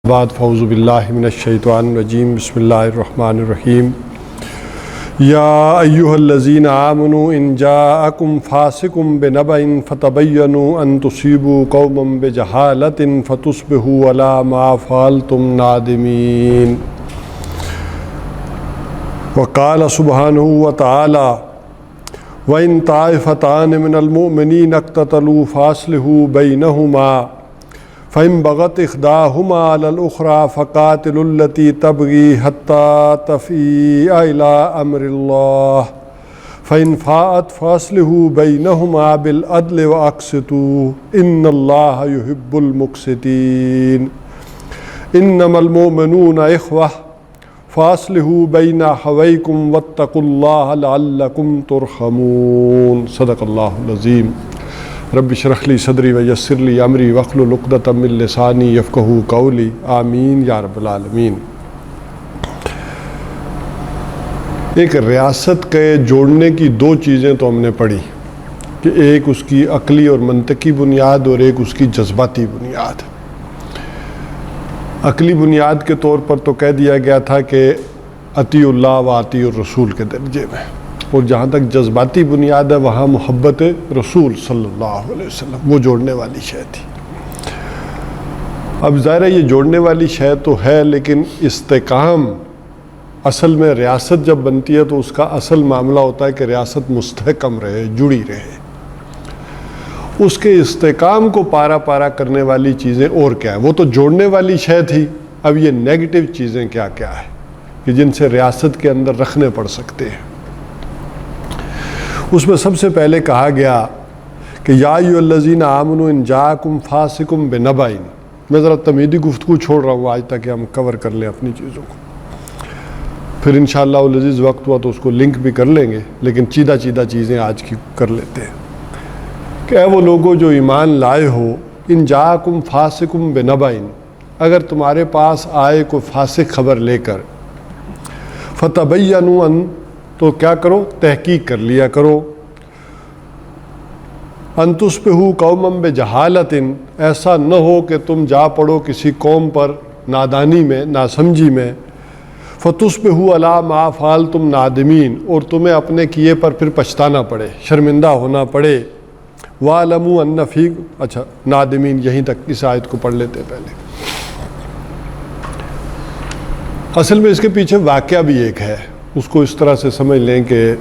بعد فاعوذ باللہ من الشیطان الرجیم بسم اللہ الرحمن الرحیم یا ایہا الذین آمنوا ان جاءکم فاسق بنبأ فتبینوا ان تصیبوا قوما بجہالۃ فتصبحوا علی ما فعلتم نادمین وقال سبحانہ وتعالی وَإِن طَائِفَتَانِ مِنَ الْمُؤْمِنِينَ اقْتَتَلُوا فَأَصْلِحُوا بَيْنَهُمَا فَإِن بَغَتْ إِحْدَاهُمَا عَلَى الْأُخْرَى فَقَاتِلُوا الَّتِي تَبْغِي حَتَّى تَفِيءَ إِلَى أَمْرِ اللَّهِ فَإِن فَاءَتْ فَأَصْلِحُوا بَيْنَهُمَا بِالْعَدْلِ وَأَقْسِطُوا إِنَّ اللَّهَ يُحِبُّ الْمُقْسِطِينَ إِنَّمَا الْمُؤْمِنُونَ إِخْوَةٌ فَأَصْلِحُوا بَيْنَ أَخَوَيْكُمْ وَاتَّقُوا اللَّهَ لَعَلَّكُمْ تُرْحَمُونَ صدق اللہ العظیم رب اشرح لی صدری ویسر لی امری واحلل عقدۃ من لسانی یفقہوا قولی آمین یا رب العالمین۔ ایک ریاست کے جوڑنے کی دو چیزیں تو ہم نے پڑھی کہ ایک اس کی عقلی اور منطقی بنیاد اور ایک اس کی جذباتی بنیاد۔ عقلی بنیاد کے طور پر تو کہہ دیا گیا تھا کہ اطیعوا اللہ و اطیعوا الرسول کے درجے میں، اور جہاں تک جذباتی بنیاد ہے وہاں محبت رسول صلی اللہ علیہ وسلم وہ جوڑنے والی شے تھی۔ اب ظاہر ہے یہ جوڑنے والی شے تو ہے، لیکن استحکام اصل میں ریاست جب بنتی ہے تو اس کا اصل معاملہ ہوتا ہے کہ ریاست مستحکم رہے، جڑی رہے۔ اس کے استحکام کو پارا پارا کرنے والی چیزیں اور کیا ہیں؟ وہ تو جوڑنے والی شے تھی، اب یہ نیگیٹو چیزیں کیا کیا ہے کہ جن سے ریاست کے اندر رکھنے پڑ سکتے ہیں۔ اس میں سب سے پہلے کہا گیا کہ یا ایھا الذین آمنوا ان جاءکم فاسق بنبأ۔ میں ذرا تمہیدی گفتگو چھوڑ رہا ہوں آج تک کہ ہم کور کر لیں اپنی چیزوں کو، پھر انشاءاللہ العزیز وقت ہوا تو اس کو لنک بھی کر لیں گے، لیکن چیدہ چیزیں آج کی کر لیتے ہیں کہ اے وہ لوگوں جو ایمان لائے ہو، ان جاءکم فاسق بنبأ، اگر تمہارے پاس آئے کوئی فاسق خبر لے کر، فتبینوا ان، تو کیا کرو؟ تحقیق کر لیا کرو، ان تصبحوا قوما بجہالۃ، ایسا نہ ہو کہ تم جا پڑو کسی قوم پر نادانی میں، ناسمجھی میں، فتصبحوا علی ما فعلتم نادمین، اور تمہیں اپنے کیے پر پھر پچھتانا پڑے، شرمندہ ہونا پڑے۔ وَاعْلَمُوا أَنَّ فِيكُمْ، اچھا نادمین یہیں تک اس آیت کو پڑھ لیتے پہلے۔ اصل میں اس کے پیچھے واقعہ بھی ایک ہے، اس کو اس طرح سے سمجھ لیں کہ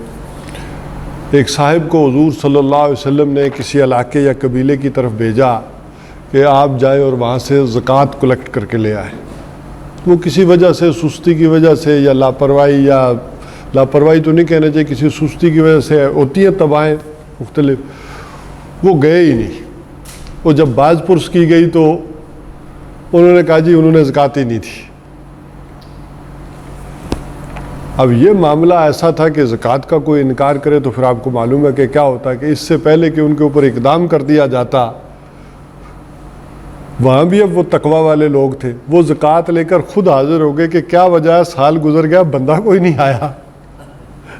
ایک صاحب کو حضور صلی اللہ علیہ وسلم نے کسی علاقے یا قبیلے کی طرف بھیجا کہ آپ جائیں اور وہاں سے زکوٰۃ کلیکٹ کر کے لے آئیں۔ وہ کسی وجہ سے، سستی کی وجہ سے یا لاپرواہی تو نہیں کہنا چاہیے، کسی سستی کی وجہ سے ہوتی ہیں تباہیں مختلف، وہ گئے ہی نہیں۔ وہ جب باز پرس کی گئی تو انہوں نے کہا جی انہوں نے زکوٰۃ ہی نہیں تھی۔ اب یہ معاملہ ایسا تھا کہ زکوٰۃ کا کوئی انکار کرے تو پھر آپ کو معلوم ہے کہ کیا ہوتا ہے کہ اس سے پہلے کہ ان کے اوپر اقدام کر دیا جاتا، وہاں بھی اب وہ تقویٰ والے لوگ تھے، وہ زکوٰۃ لے کر خود حاضر ہو گئے کہ کیا وجہ ہے، سال گزر گیا بندہ کوئی نہیں آیا،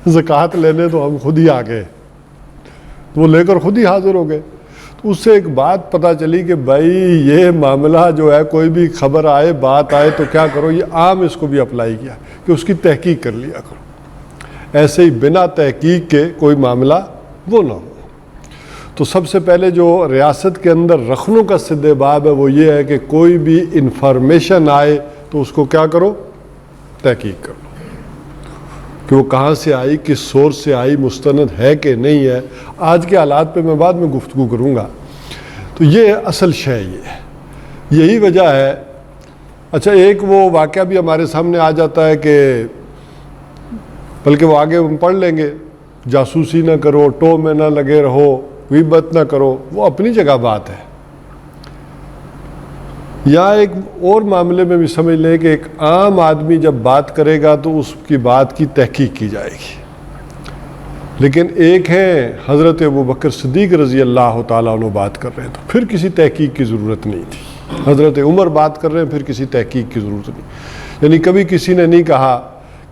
زکوٰۃ لینے تو ہم خود ہی آ گئے، وہ لے کر خود ہی حاضر ہو گئے۔ تو اس سے ایک بات پتہ چلی کہ بھائی یہ معاملہ جو ہے، کوئی بھی خبر آئے، بات آئے تو کیا کرو، یہ عام اس کو بھی اپلائی کیا کہ اس کی تحقیق کر لیا کرو، ایسے ہی بنا تحقیق کے کوئی معاملہ وہ نہ ہو۔ تو سب سے پہلے جو ریاست کے اندر رکھنوں کا سد باب ہے وہ یہ ہے کہ کوئی بھی انفارمیشن آئے تو اس کو کیا کرو؟ تحقیق کرو کہ وہ کہاں سے آئی، کس سورس سے آئی، مستند ہے کہ نہیں ہے۔ آج کے حالات پہ میں بعد میں گفتگو کروں گا۔ تو یہ اصل شے یہ ہے، یہی وجہ ہے۔ اچھا ایک وہ واقعہ بھی ہمارے سامنے آ جاتا ہے کہ بلکہ وہ آگے ہم پڑھ لیں گے، جاسوسی نہ کرو، ٹو میں نہ لگے رہو، غیبت نہ کرو، وہ اپنی جگہ بات ہے۔ یا ایک اور معاملے میں بھی سمجھ لیں کہ ایک عام آدمی جب بات کرے گا تو اس کی بات کی تحقیق کی جائے گی، لیکن ایک ہے حضرت ابوبکر صدیق رضی اللہ تعالیٰ عنہ بات کر رہے ہیں تو پھر کسی تحقیق کی ضرورت نہیں تھی، حضرت عمر بات کر رہے ہیں پھر کسی تحقیق کی ضرورت نہیں۔ یعنی کبھی کسی نے نہیں کہا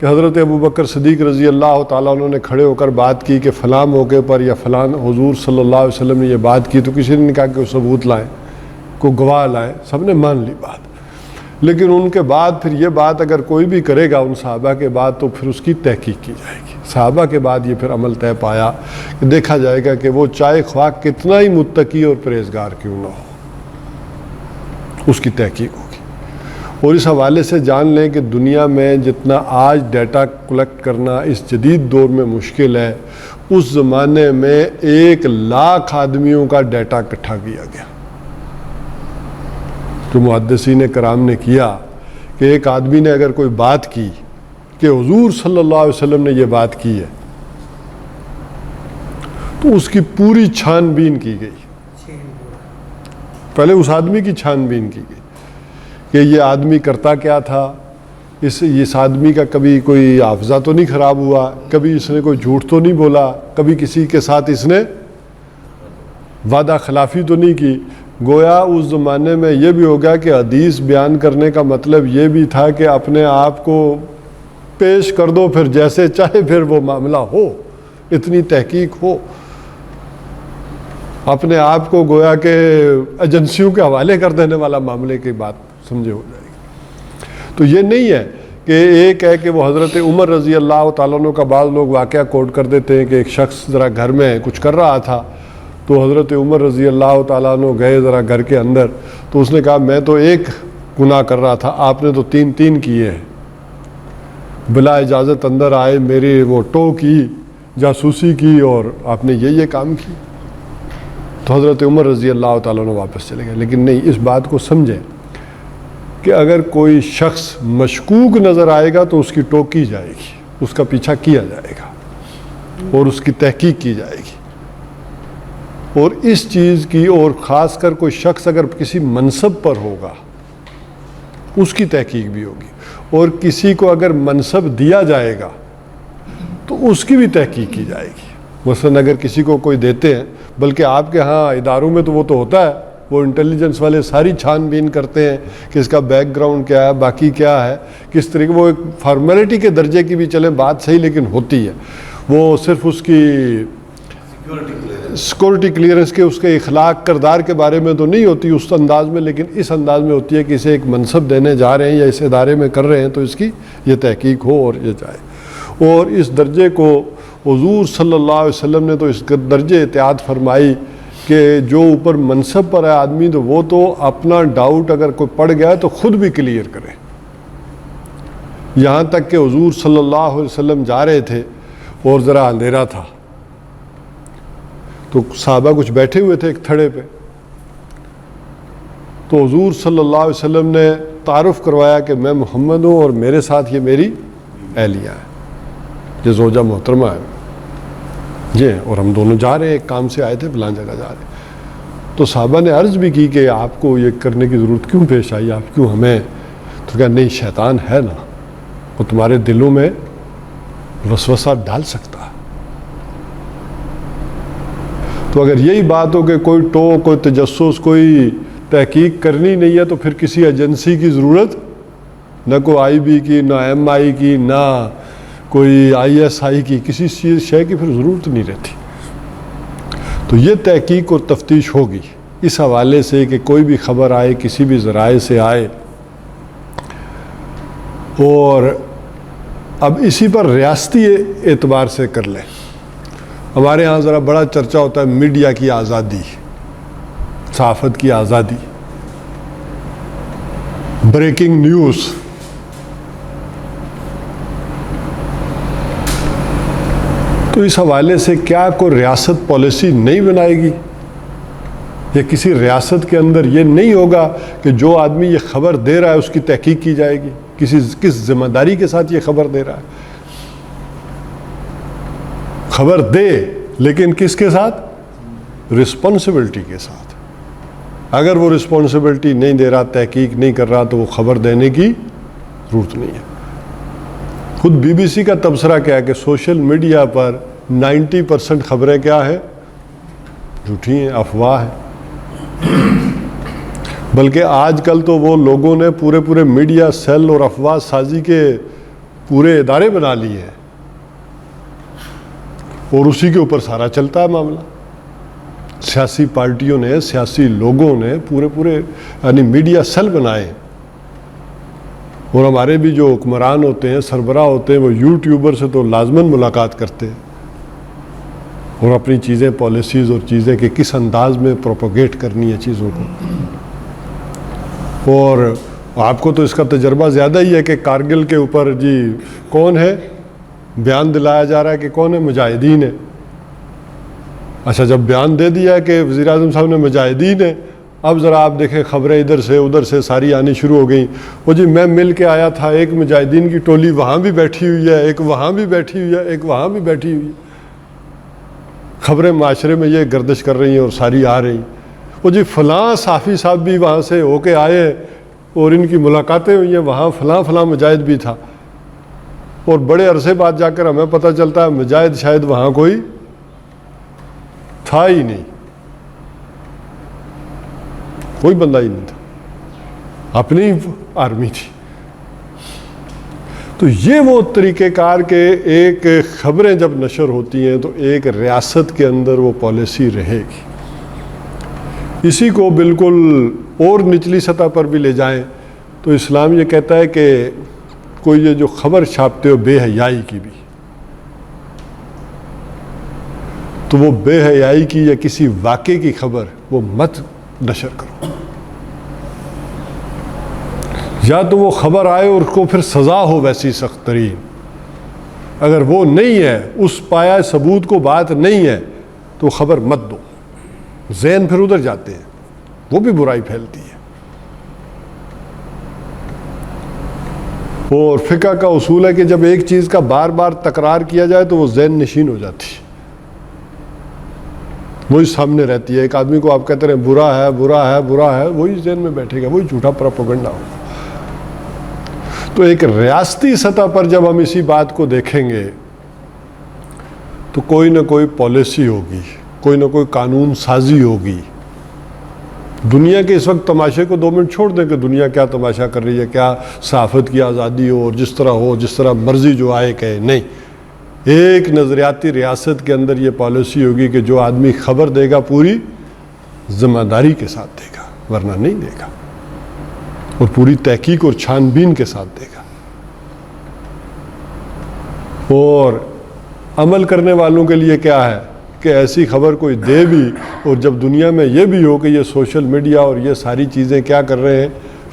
کہ حضرت ابوبکر صدیق رضی اللہ تعالیٰ عنہ نے کھڑے ہو کر بات کی کہ فلاں موقع پر یا فلاں حضور صلی اللہ علیہ وسلم نے یہ بات کی، تو کسی نے نہیں کہا کہ وہ ثبوت لائیں، کو گواہ لائیں، سب نے مان لی بات۔ لیکن ان کے بعد پھر یہ بات اگر کوئی بھی کرے گا ان صحابہ کے بعد تو پھر اس کی تحقیق کی جائے گی. صحابہ کے بعد یہ پھر عمل طے پایا کہ دیکھا جائے گا کہ وہ چاہے خواہ کتنا ہی متقی اور پرہیزگار کیوں نہ ہو, اس کی تحقیق ہوگی. اور اس حوالے سے جان لیں کہ دنیا میں جتنا آج ڈیٹا کلیکٹ کرنا اس جدید دور میں مشکل ہے, اس زمانے میں 1,00,000 آدمیوں کا ڈیٹا اکٹھا کیا گیا. جو محدثین کرام نے کیا کہ ایک آدمی نے اگر کوئی بات کی کہ حضور صلی اللہ علیہ وسلم نے یہ بات کی ہے, تو اس کی پوری چھان بین کی گئی. پہلے اس آدمی کی چھان بین کی گئی کہ یہ آدمی کرتا کیا تھا, اس آدمی کا کبھی کوئی حافظہ تو نہیں خراب ہوا, کبھی اس نے کوئی جھوٹ تو نہیں بولا, کبھی کسی کے ساتھ اس نے وعدہ خلافی تو نہیں کی. گویا اس زمانے میں یہ بھی ہو گیا کہ حدیث بیان کرنے کا مطلب یہ بھی تھا کہ اپنے آپ کو پیش کر دو, پھر جیسے چاہے پھر وہ معاملہ ہو, اتنی تحقیق ہو. اپنے آپ کو گویا کہ ایجنسیوں کے حوالے کر دینے والا معاملے کی بات سمجھے ہو جائے گی. تو یہ نہیں ہے کہ ایک ہے کہ وہ حضرت عمر رضی اللہ تعالیٰ عنہ کا بعض لوگ واقعہ کوٹ کر دیتے ہیں کہ ایک شخص ذرا گھر میں کچھ کر رہا تھا, تو حضرت عمر رضی اللہ تعالیٰ عنہ گئے ذرا گھر کے اندر, تو اس نے کہا میں تو ایک گناہ کر رہا تھا, آپ نے تو 3 کیے ہیں. بلا اجازت اندر آئے, میری وہ ٹو کی, جاسوسی کی, اور آپ نے یہ کام کی. تو حضرت عمر رضی اللہ تعالیٰ عنہ واپس چلے گئے. لیکن نہیں, اس بات کو سمجھیں کہ اگر کوئی شخص مشکوک نظر آئے گا تو اس کی ٹوکی جائے گی, اس کا پیچھا کیا جائے گا اور اس کی تحقیق کی جائے گی. اور اس چیز کی, اور خاص کر کوئی شخص اگر کسی منصب پر ہوگا اس کی تحقیق بھی ہوگی, اور کسی کو اگر منصب دیا جائے گا تو اس کی بھی تحقیق کی جائے گی. مثلا اگر کسی کو کوئی دیتے ہیں, بلکہ آپ کے ہاں اداروں میں تو وہ تو ہوتا ہے, وہ انٹیلیجنس والے ساری چھان بین کرتے ہیں کہ اس کا بیک گراؤنڈ کیا ہے, باقی کیا ہے, کس طریقے, وہ ایک فارمیلٹی کے درجے کی بھی چلیں بات صحیح لیکن ہوتی ہے. وہ صرف اس کی سیکورٹی کلیئرنس کے, اس کے اخلاق کردار کے بارے میں تو نہیں ہوتی اس انداز میں, لیکن اس انداز میں ہوتی ہے کہ اسے ایک منصب دینے جا رہے ہیں یا اس ادارے میں کر رہے ہیں تو اس کی یہ تحقیق ہو اور یہ جائے. اور اس درجے کو حضور صلی اللہ علیہ وسلم نے تو اس درجے اطاعت فرمائی کہ جو اوپر منصب پر ہے آدمی, تو وہ تو اپنا ڈاؤٹ اگر کوئی پڑ گیا ہے تو خود بھی کلیئر کرے. یہاں تک کہ حضور صلی اللہ علیہ وسلم جا رہے تھے اور ذرا اندھیرا تھا, تو صحابہ کچھ بیٹھے ہوئے تھے ایک تھڑے پہ, تو حضور صلی اللہ علیہ وسلم نے تعارف کروایا کہ میں محمد ہوں اور میرے ساتھ یہ میری اہلیہ ہے, یہ زوجہ محترمہ ہے یہ, اور ہم دونوں جا رہے ہیں, ایک کام سے آئے تھے, فلاں جگہ جا رہے ہیں. تو صحابہ نے عرض بھی کی کہ آپ کو یہ کرنے کی ضرورت کیوں پیش آئی, آپ کیوں ہمیں, تو کہا نہیں شیطان ہے نا, وہ تمہارے دلوں میں وسوسہ ڈال سکتا ہے. تو اگر یہی بات ہو کہ کوئی کوئی تجسس, کوئی تحقیق کرنی نہیں ہے, تو پھر کسی ایجنسی کی ضرورت نہ کوئی IB کی, نہ MI کی, نہ کوئی ISI کی, کسی شے کی پھر ضرورت نہیں رہتی. تو یہ تحقیق اور تفتیش ہوگی اس حوالے سے کہ کوئی بھی خبر آئے, کسی بھی ذرائع سے آئے. اور اب اسی پر ریاستی اعتبار سے کر لیں. ہمارے ہاں ذرا بڑا چرچا ہوتا ہے میڈیا کی آزادی, صحافت کی آزادی, بریکنگ نیوز. تو اس حوالے سے کیا کوئی ریاست پالیسی نہیں بنائے گی, یا کسی ریاست کے اندر یہ نہیں ہوگا کہ جو آدمی یہ خبر دے رہا ہے اس کی تحقیق کی جائے گی, کس ذمہ داری کے ساتھ یہ خبر دے رہا ہے. خبر دے لیکن کس کے ساتھ, رسپانسبلٹی کے ساتھ. اگر وہ رسپانسبلٹی نہیں دے رہا, تحقیق نہیں کر رہا, تو وہ خبر دینے کی ضرورت نہیں ہے. خود BBC کا تبصرہ کیا ہے کہ سوشل میڈیا پر 90% خبریں کیا ہے, جھوٹی ہیں, افواہ ہیں. بلکہ آج کل تو وہ لوگوں نے پورے میڈیا سیل اور افواہ سازی کے پورے ادارے بنا لیے ہیں, اور اسی کے اوپر سارا چلتا ہے معاملہ. سیاسی پارٹیوں نے, سیاسی لوگوں نے پورے یعنی میڈیا سیل بنائے, اور ہمارے بھی جو حکمران ہوتے ہیں، سربراہ ہوتے ہیں، وہ یوٹیوبر سے تو لازماً ملاقات کرتے ہیں اور اپنی چیزیں، پالیسیز اور چیزیں کہ کس انداز میں پروپوگیٹ کرنی ہے چیزوں کو۔ اور آپ کو تو اس کا تجربہ زیادہ ہی ہے کہ کارگل کے اوپر جی کون ہے بیان دلایا جا رہا ہے کہ کون ہے، مجاہدین ہے۔ اچھا، جب بیان دے دیا کہ وزیر اعظم صاحب نے مجاہدین ہے، اب ذرا آپ دیکھیں خبریں ادھر سے ادھر سے ساری آنی شروع ہو گئیں۔ وہ جی میں مل کے آیا تھا، ایک مجاہدین کی ٹولی وہاں بھی بیٹھی ہوئی ہے، ایک وہاں بھی بیٹھی ہوئی ہے، ایک وہاں بھی بیٹھی ہوئی ہے۔ خبریں معاشرے میں یہ گردش کر رہی ہیں اور ساری آ رہی ہیں۔ وہ جی فلاں صحافی صاحب بھی وہاں سے ہو کے آئے ہیں اور ان کی ملاقاتیں ہوئی ہیں، وہاں فلاں فلاں مجاہد بھی تھا، اور بڑے عرصے بعد جا کر ہمیں پتہ چلتا ہے مجاہد شاید وہاں کوئی تھا ہی نہیں، کوئی بندہ ہی نہیں تھا، اپنی آرمی تھی۔ تو یہ وہ طریقہ کار کے ایک خبریں جب نشر ہوتی ہیں تو ایک ریاست کے اندر وہ پالیسی رہے گی۔ اسی کو بالکل اور نچلی سطح پر بھی لے جائیں تو اسلام یہ کہتا ہے کہ کوئی یہ جو خبر چھاپتے ہو بے حیائی کی بھی، تو وہ بے حیائی کی یا کسی واقعے کی خبر وہ مت نشر کرو، یا تو وہ خبر آئے اور اس کو پھر سزا ہو ویسی سخت ترین، اگر وہ نہیں ہے، اس پایا ثبوت کو بات نہیں ہے تو خبر مت دو۔ ذہن پھر ادھر جاتے ہیں، وہ بھی برائی پھیلتی ہے۔ اور فقہ کا اصول ہے کہ جب ایک چیز کا بار بار تکرار کیا جائے تو وہ ذہن نشین ہو جاتی ہے، وہی سامنے رہتی ہے۔ ایک آدمی کو آپ کہتے رہے برا ہے برا ہے برا ہے، وہی ذہن میں بیٹھے گا، وہی جھوٹا پروپیگنڈا ہوگا۔ تو ایک ریاستی سطح پر جب ہم اسی بات کو دیکھیں گے تو کوئی نہ کوئی پالیسی ہوگی، کوئی نہ کوئی قانون سازی ہوگی۔ دنیا کے اس وقت تماشے کو 2 منٹ چھوڑ دیں کہ دنیا کیا تماشا کر رہی ہے، کیا صحافت کی آزادی ہو اور جس طرح مرضی جو آئے کہے، نہیں۔ ایک نظریاتی ریاست کے اندر یہ پالیسی ہوگی کہ جو آدمی خبر دے گا پوری ذمہ داری کے ساتھ دے گا، ورنہ نہیں دے گا، اور پوری تحقیق اور چھان بین کے ساتھ دے گا۔ اور عمل کرنے والوں کے لیے کیا ہے کہ ایسی خبر کوئی دے بھی، اور جب دنیا میں یہ بھی ہو کہ یہ سوشل میڈیا اور یہ ساری چیزیں کیا کر رہے ہیں،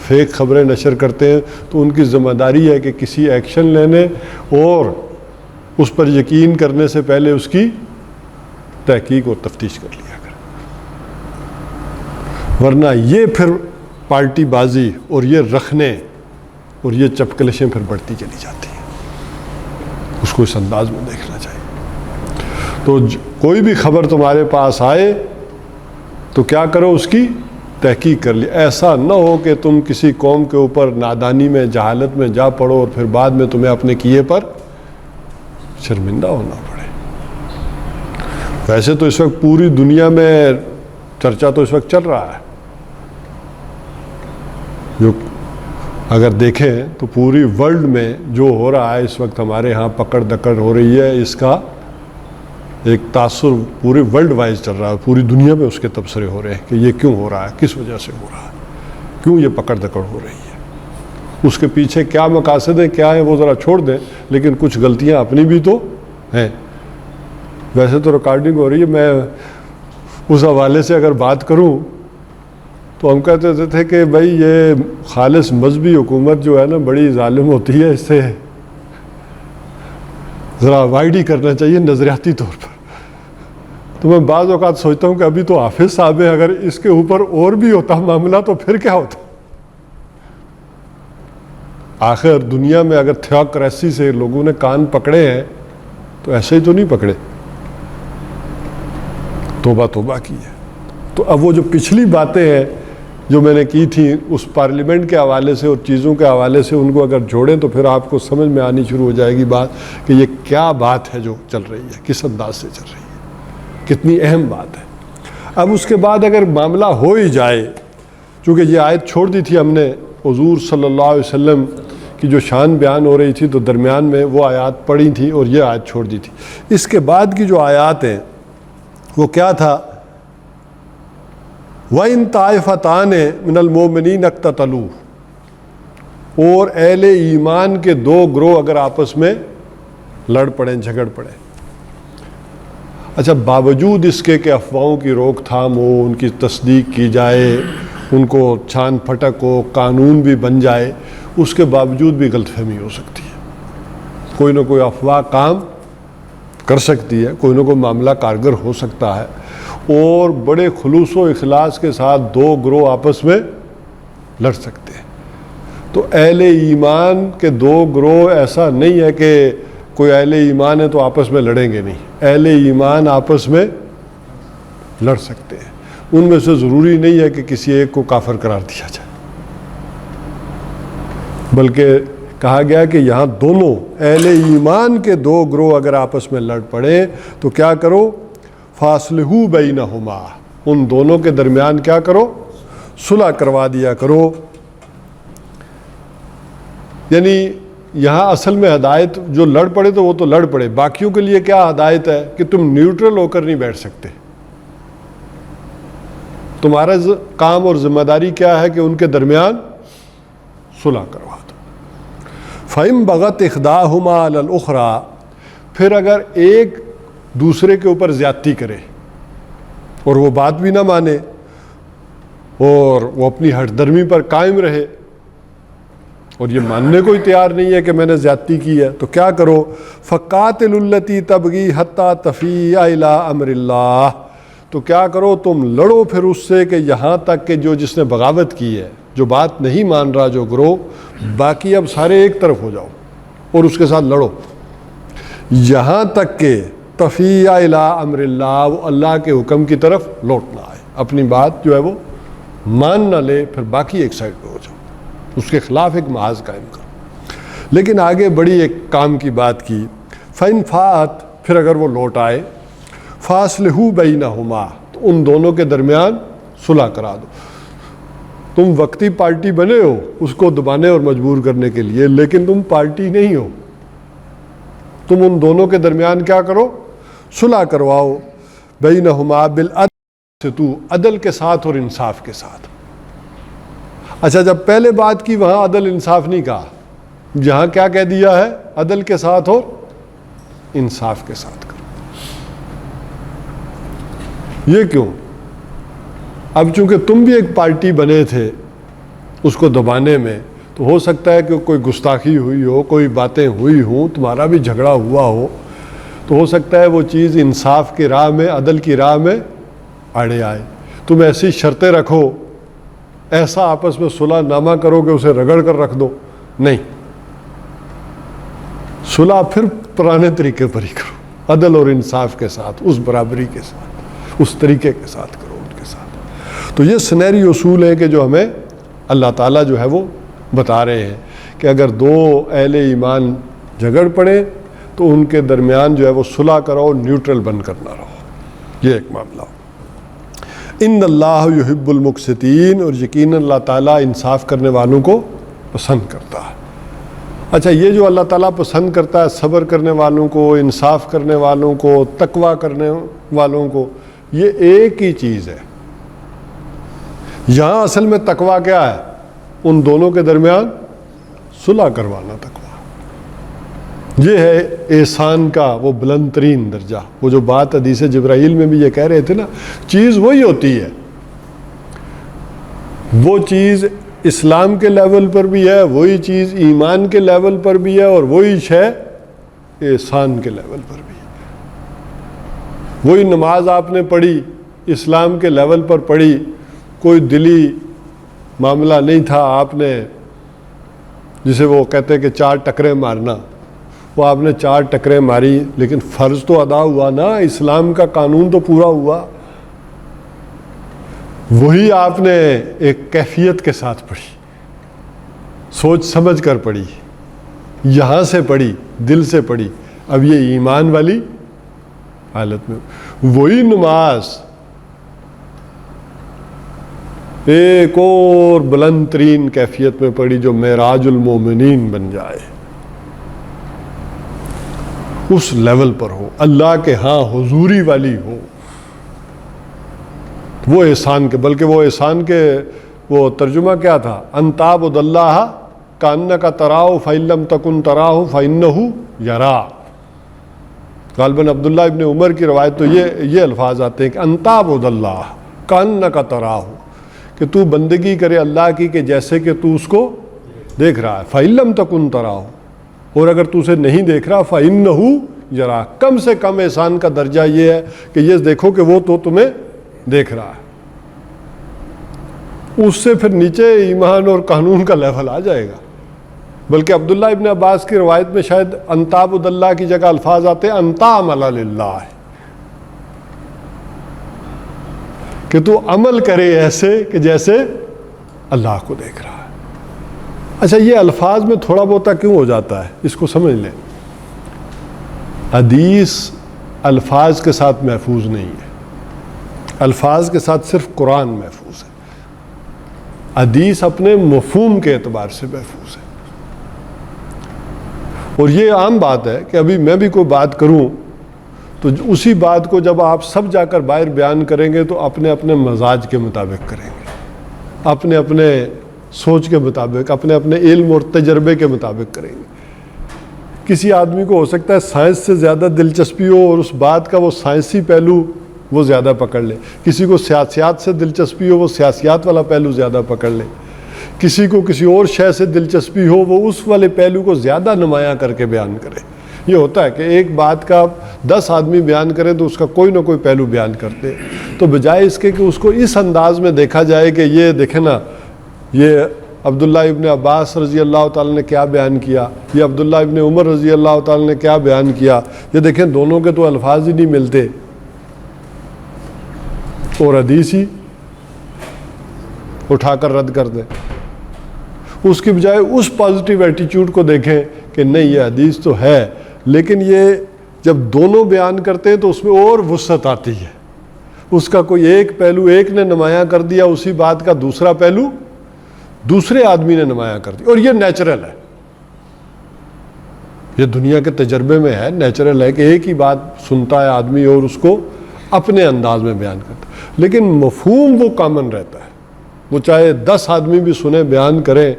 فیک خبریں نشر کرتے ہیں، تو ان کی ذمہ داری ہے کہ کسی ایکشن لینے اور اس پر یقین کرنے سے پہلے اس کی تحقیق اور تفتیش کر لیا کریں، ورنہ یہ پھر پارٹی بازی اور یہ رکھنے اور یہ چپکلشیں پھر بڑھتی چلی جاتی ہیں۔ اس کو اس انداز میں دیکھنا چاہیے۔ تو کوئی بھی خبر تمہارے پاس آئے تو کیا کرو، اس کی تحقیق کر لی۔ ایسا نہ ہو کہ تم کسی قوم کے اوپر نادانی میں، جہالت میں جا پڑو اور پھر بعد میں تمہیں اپنے کیے پر شرمندہ ہونا پڑے۔ ویسے تو اس وقت پوری دنیا میں چرچا تو اس وقت چل رہا ہے، جو اگر دیکھیں تو پوری ورلڈ میں جو ہو رہا ہے اس وقت، ہمارے ہاں پکڑ دکڑ ہو رہی ہے، اس کا ایک تاثر پورے ورلڈ وائز چل رہا ہے، پوری دنیا میں اس کے تبصرے ہو رہے ہیں کہ یہ کیوں ہو رہا ہے، کس وجہ سے ہو رہا ہے، کیوں یہ پکڑ دکڑ ہو رہی ہے، اس کے پیچھے کیا مقاصد ہیں، کیا ہیں، وہ ذرا چھوڑ دیں، لیکن کچھ غلطیاں اپنی بھی تو ہیں۔ ویسے تو ریکارڈنگ ہو رہی ہے، میں اس حوالے سے اگر بات کروں تو ہم کہتے تھے کہ بھائی یہ خالص مذہبی حکومت جو ہے نا بڑی ظالم ہوتی ہے، اس سے ذرا اوائڈ ہی کرنا چاہیے نظریاتی طور پر۔ تو میں بعض اوقات سوچتا ہوں کہ ابھی تو حافظ صاحب ہیں، اگر اس کے اوپر اور بھی ہوتا معاملہ تو پھر کیا ہوتا۔ آخر دنیا میں اگر تھیوکریسی سے لوگوں نے کان پکڑے ہیں تو ایسے ہی تو نہیں پکڑے، توبہ توبہ کی ہے۔ تو اب وہ جو پچھلی باتیں ہیں جو میں نے کی تھی اس پارلیمنٹ کے حوالے سے اور چیزوں کے حوالے سے، ان کو اگر جوڑیں تو پھر آپ کو سمجھ میں آنی شروع ہو جائے گی بات کہ یہ کیا بات ہے جو چل رہی ہے، کس انداز سے چل رہی ہے، کتنی اہم بات ہے۔ اب اس کے بعد اگر معاملہ ہو ہی جائے، چونکہ یہ آیت چھوڑ دی تھی ہم نے حضور صلی اللہ علیہ وسلم کی جو شان بیان ہو رہی تھی، تو درمیان میں وہ آیات پڑھی تھی اور یہ آیت چھوڑ دی تھی۔ اس کے بعد کی جو آیات ہیں وہ کیا تھا، وَإِن طَائِفَتَانِ مِنَ الْمُؤْمِنِينَ اقْتَتَلُوا، اور اہل ایمان کے دو گروہ اگر آپس میں لڑ پڑیں، جھگڑ پڑیں، اچھا باوجود اس کے کہ افواہوں کی روک تھام ہو، ان کی تصدیق کی جائے، ان کو چھان پھٹک ہو، قانون بھی بن جائے، اس کے باوجود بھی غلط فہمی ہو سکتی ہے، کوئی نہ کوئی افواہ کام کر سکتی ہے، کوئی نہ کوئی معاملہ کارگر ہو سکتا ہے، اور بڑے خلوص و اخلاص کے ساتھ دو گروہ آپس میں لڑ سکتے ہیں۔ تو اہل ایمان کے دو گروہ ایسا نہیں ہے کہ کوئی اہل ایمان ہے تو آپس میں لڑیں گے نہیں، اہل ایمان آپس میں لڑ سکتے ہیں، ان میں سے ضروری نہیں ہے کہ کسی ایک کو کافر قرار دیا جائے، بلکہ کہا گیا کہ یہاں دونوں اہل ایمان کے دو گروہ اگر آپس میں لڑ پڑیں تو کیا کرو، فاصلحوا بینہما، ان دونوں کے درمیان کیا کرو، صلح کروا دیا کرو۔ یعنی یہاں اصل میں ہدایت جو لڑ پڑے تو وہ تو لڑ پڑے، باقیوں کے لیے کیا ہدایت ہے کہ تم نیوٹرل ہو کر نہیں بیٹھ سکتے، تمہارا کام اور ذمہ داری کیا ہے کہ ان کے درمیان صلح کروا دو۔ فَإِن بَغَتْ إِحْدَاهُمَا عَلَى الْأُخْرَى، پھر اگر ایک دوسرے کے اوپر زیادتی کرے اور وہ بات بھی نہ مانے اور وہ اپنی ہٹ درمی پر قائم رہے اور یہ ماننے کو ہی تیار نہیں ہے کہ میں نے زیادتی کی ہے، تو کیا کرو، فَقَاتِلُوا الَّتِي تَبْغِي حَتَّى تَفِيءَ إِلَىٰ أَمْرِ اللَّهِ، تو کیا کرو، تم لڑو پھر اس سے کہ یہاں تک کہ جو جس نے بغاوت کی ہے، جو بات نہیں مان رہا جو گروہ، باقی اب سارے ایک طرف ہو جاؤ اور اس کے ساتھ لڑو، یہاں تک کہ تفیء الی امر اللہ، وہ اللہ کے حکم کی طرف لوٹ نہ آئے، اپنی بات جو ہے وہ مان نہ لے، پھر باقی ایک سائڈ پہ ہو جاؤ، اس کے خلاف ایک محاذ قائم کرو۔ لیکن آگے بڑی ایک کام کی بات کی، فَإِن فَاءَتْ، پھر اگر وہ لوٹ آئے، فَأَصْلِحُوا بَيْنَهُمَا، تو ان دونوں کے درمیان صلح کرا دو۔ تم وقتی پارٹی بنے ہو اس کو دبانے اور مجبور کرنے کے لیے، لیکن تم پارٹی نہیں ہو، تم ان دونوں کے درمیان کیا کرو، صلح کرواؤ، بینہما بالعدل، عدل کے ساتھ اور انصاف کے ساتھ۔ اچھا جب پہلے بات کی وہاں عدل انصاف نہیں کہا، جہاں کیا کہہ دیا ہے، عدل کے ساتھ اور انصاف کے ساتھ کرو۔ یہ کیوں؟ اب چونکہ تم بھی ایک پارٹی بنے تھے اس کو دبانے میں، تو ہو سکتا ہے کہ کوئی گستاخی ہوئی ہو، کوئی باتیں ہوئی ہوں، تمہارا بھی جھگڑا ہوا ہو، تو ہو سکتا ہے وہ چیز انصاف کی راہ میں، عدل کی راہ میں آڑے آئے۔ تم ایسی شرطیں رکھو، ایسا آپس میں صلح نامہ کرو کہ اسے رگڑ کر رکھ دو، نہیں، صلح پھر پرانے طریقے پر ہی کرو، عدل اور انصاف کے ساتھ، اس برابری کے ساتھ، اس طریقے کے ساتھ کرو ان کے ساتھ۔ تو یہ سنہری اصول ہیں کہ جو ہمیں اللہ تعالیٰ جو ہے وہ بتا رہے ہیں کہ اگر دو اہل ایمان جھگڑ پڑے تو ان کے درمیان جو ہے وہ صلح کرو، نیوٹرل بن کر نہ رہو، یہ ایک معاملہ۔ ان اللہ یحب المقسطین، اور یقیناً اللہ تعالیٰ انصاف کرنے والوں کو پسند کرتا ہے۔ اچھا یہ جو اللہ تعالیٰ پسند کرتا ہے صبر کرنے والوں کو، انصاف کرنے والوں کو، تقویٰ کرنے والوں کو، یہ ایک ہی چیز ہے۔ یہاں اصل میں تقویٰ کیا ہے؟ ان دونوں کے درمیان صلح کروانا تقویٰ۔ یہ ہے احسان کا وہ بلند ترین درجہ، وہ جو بات حدیث جبرائیل میں بھی یہ کہہ رہے تھے نا، چیز وہی ہوتی ہے، وہ چیز اسلام کے لیول پر بھی ہے، وہی چیز ایمان کے لیول پر بھی ہے، اور وہی شے احسان کے لیول پر بھی ہے۔ وہی نماز آپ نے پڑھی، اسلام کے لیول پر پڑھی، کوئی دلی معاملہ نہیں تھا، آپ نے جسے وہ کہتے کہ 4 ٹکریں مارنا، وہ آپ نے 4 ٹکریں ماری، لیکن فرض تو ادا ہوا نا، اسلام کا قانون تو پورا ہوا۔ وہی آپ نے ایک کیفیت کے ساتھ پڑھی، سوچ سمجھ کر پڑھی، یہاں سے پڑھی، دل سے پڑھی، اب یہ ایمان والی حالت میں وہی نماز ایک اور بلند ترین کیفیت میں پڑھی جو معراج المومنین بن جائے، اس لیول پر ہو، اللہ کے ہاں حضوری والی ہو، وہ احسان کے، بلکہ وہ احسان کے وہ ترجمہ کیا تھا، ان تعبد اللہ کأنک تراہ فإن لم تکن تراہ فإنہ یراک. غالباً عبداللہ ابن عمر کی روایت تو یہ الفاظ آتے ہیں کہ ان تعبد اللہ کأنک تراہ، کہ تو بندگی کرے اللہ کی کہ جیسے کہ تو اس کو دیکھ رہا ہے. فإن لم تکن تراہ، اور اگر تو اسے نہیں دیکھ رہا فإنہ یراک، کم سے کم احسان کا درجہ یہ ہے کہ یہ دیکھو کہ وہ تو تمہیں دیکھ رہا ہے. اس سے پھر نیچے ایمان اور قانون کا لیول آ جائے گا. بلکہ عبداللہ ابن عباس کی روایت میں شاید ان تعبد اللہ کی جگہ الفاظ آتے ہیں ان تعمل للہ، کہ تو عمل کرے ایسے کہ جیسے اللہ کو دیکھ رہا ہے. اچھا، یہ الفاظ میں تھوڑا بہت کیوں ہو جاتا ہے، اس کو سمجھ لیں. حدیث الفاظ کے ساتھ محفوظ نہیں ہے، الفاظ کے ساتھ صرف قرآن محفوظ ہے. حدیث اپنے مفہوم کے اعتبار سے محفوظ ہے. اور یہ عام بات ہے کہ ابھی میں بھی کوئی بات کروں تو اسی بات کو جب آپ سب جا کر باہر بیان کریں گے تو اپنے اپنے مزاج کے مطابق کریں گے، اپنے اپنے سوچ کے مطابق، اپنے اپنے علم اور تجربے کے مطابق کریں گے. کسی آدمی کو ہو سکتا ہے سائنس سے زیادہ دلچسپی ہو اور اس بات کا وہ سائنسی پہلو وہ زیادہ پکڑ لے. کسی کو سیاسیات سے دلچسپی ہو، وہ سیاسیات والا پہلو زیادہ پکڑ لے. کسی کو کسی اور شے سے دلچسپی ہو، وہ اس والے پہلو کو زیادہ نمایاں کر کے بیان کرے. یہ ہوتا ہے کہ ایک بات کا 10 آدمی بیان کریں تو اس کا کوئی نہ کوئی پہلو بیان کرتے. تو بجائے اس کے کہ اس کو اس انداز میں دیکھا جائے کہ یہ دیکھیں نا، یہ عبداللہ ابن عباس رضی اللہ تعالیٰ نے کیا بیان کیا، یہ عبداللہ ابن عمر رضی اللہ تعالیٰ نے کیا بیان کیا، یہ دیکھیں دونوں کے تو الفاظ ہی نہیں ملتے اور حدیث ہی اٹھا کر رد کر دیں. اس کی بجائے اس پازیٹیو ایٹیچیوڈ کو دیکھیں کہ نہیں، یہ حدیث تو ہے، لیکن یہ جب دونوں بیان کرتے ہیں تو اس میں اور وسعت آتی ہے. اس کا کوئی ایک پہلو ایک نے نمایاں کر دیا، اسی بات کا دوسرا پہلو دوسرے آدمی نے نمایاں کر دیا. اور یہ نیچرل ہے، یہ دنیا کے تجربے میں ہے، نیچرل ہے کہ ایک ہی بات سنتا ہے آدمی اور اس کو اپنے انداز میں بیان کرتا ہے. لیکن مفہوم وہ کامن رہتا ہے. وہ چاہے 10 آدمی بھی سنیں بیان کریں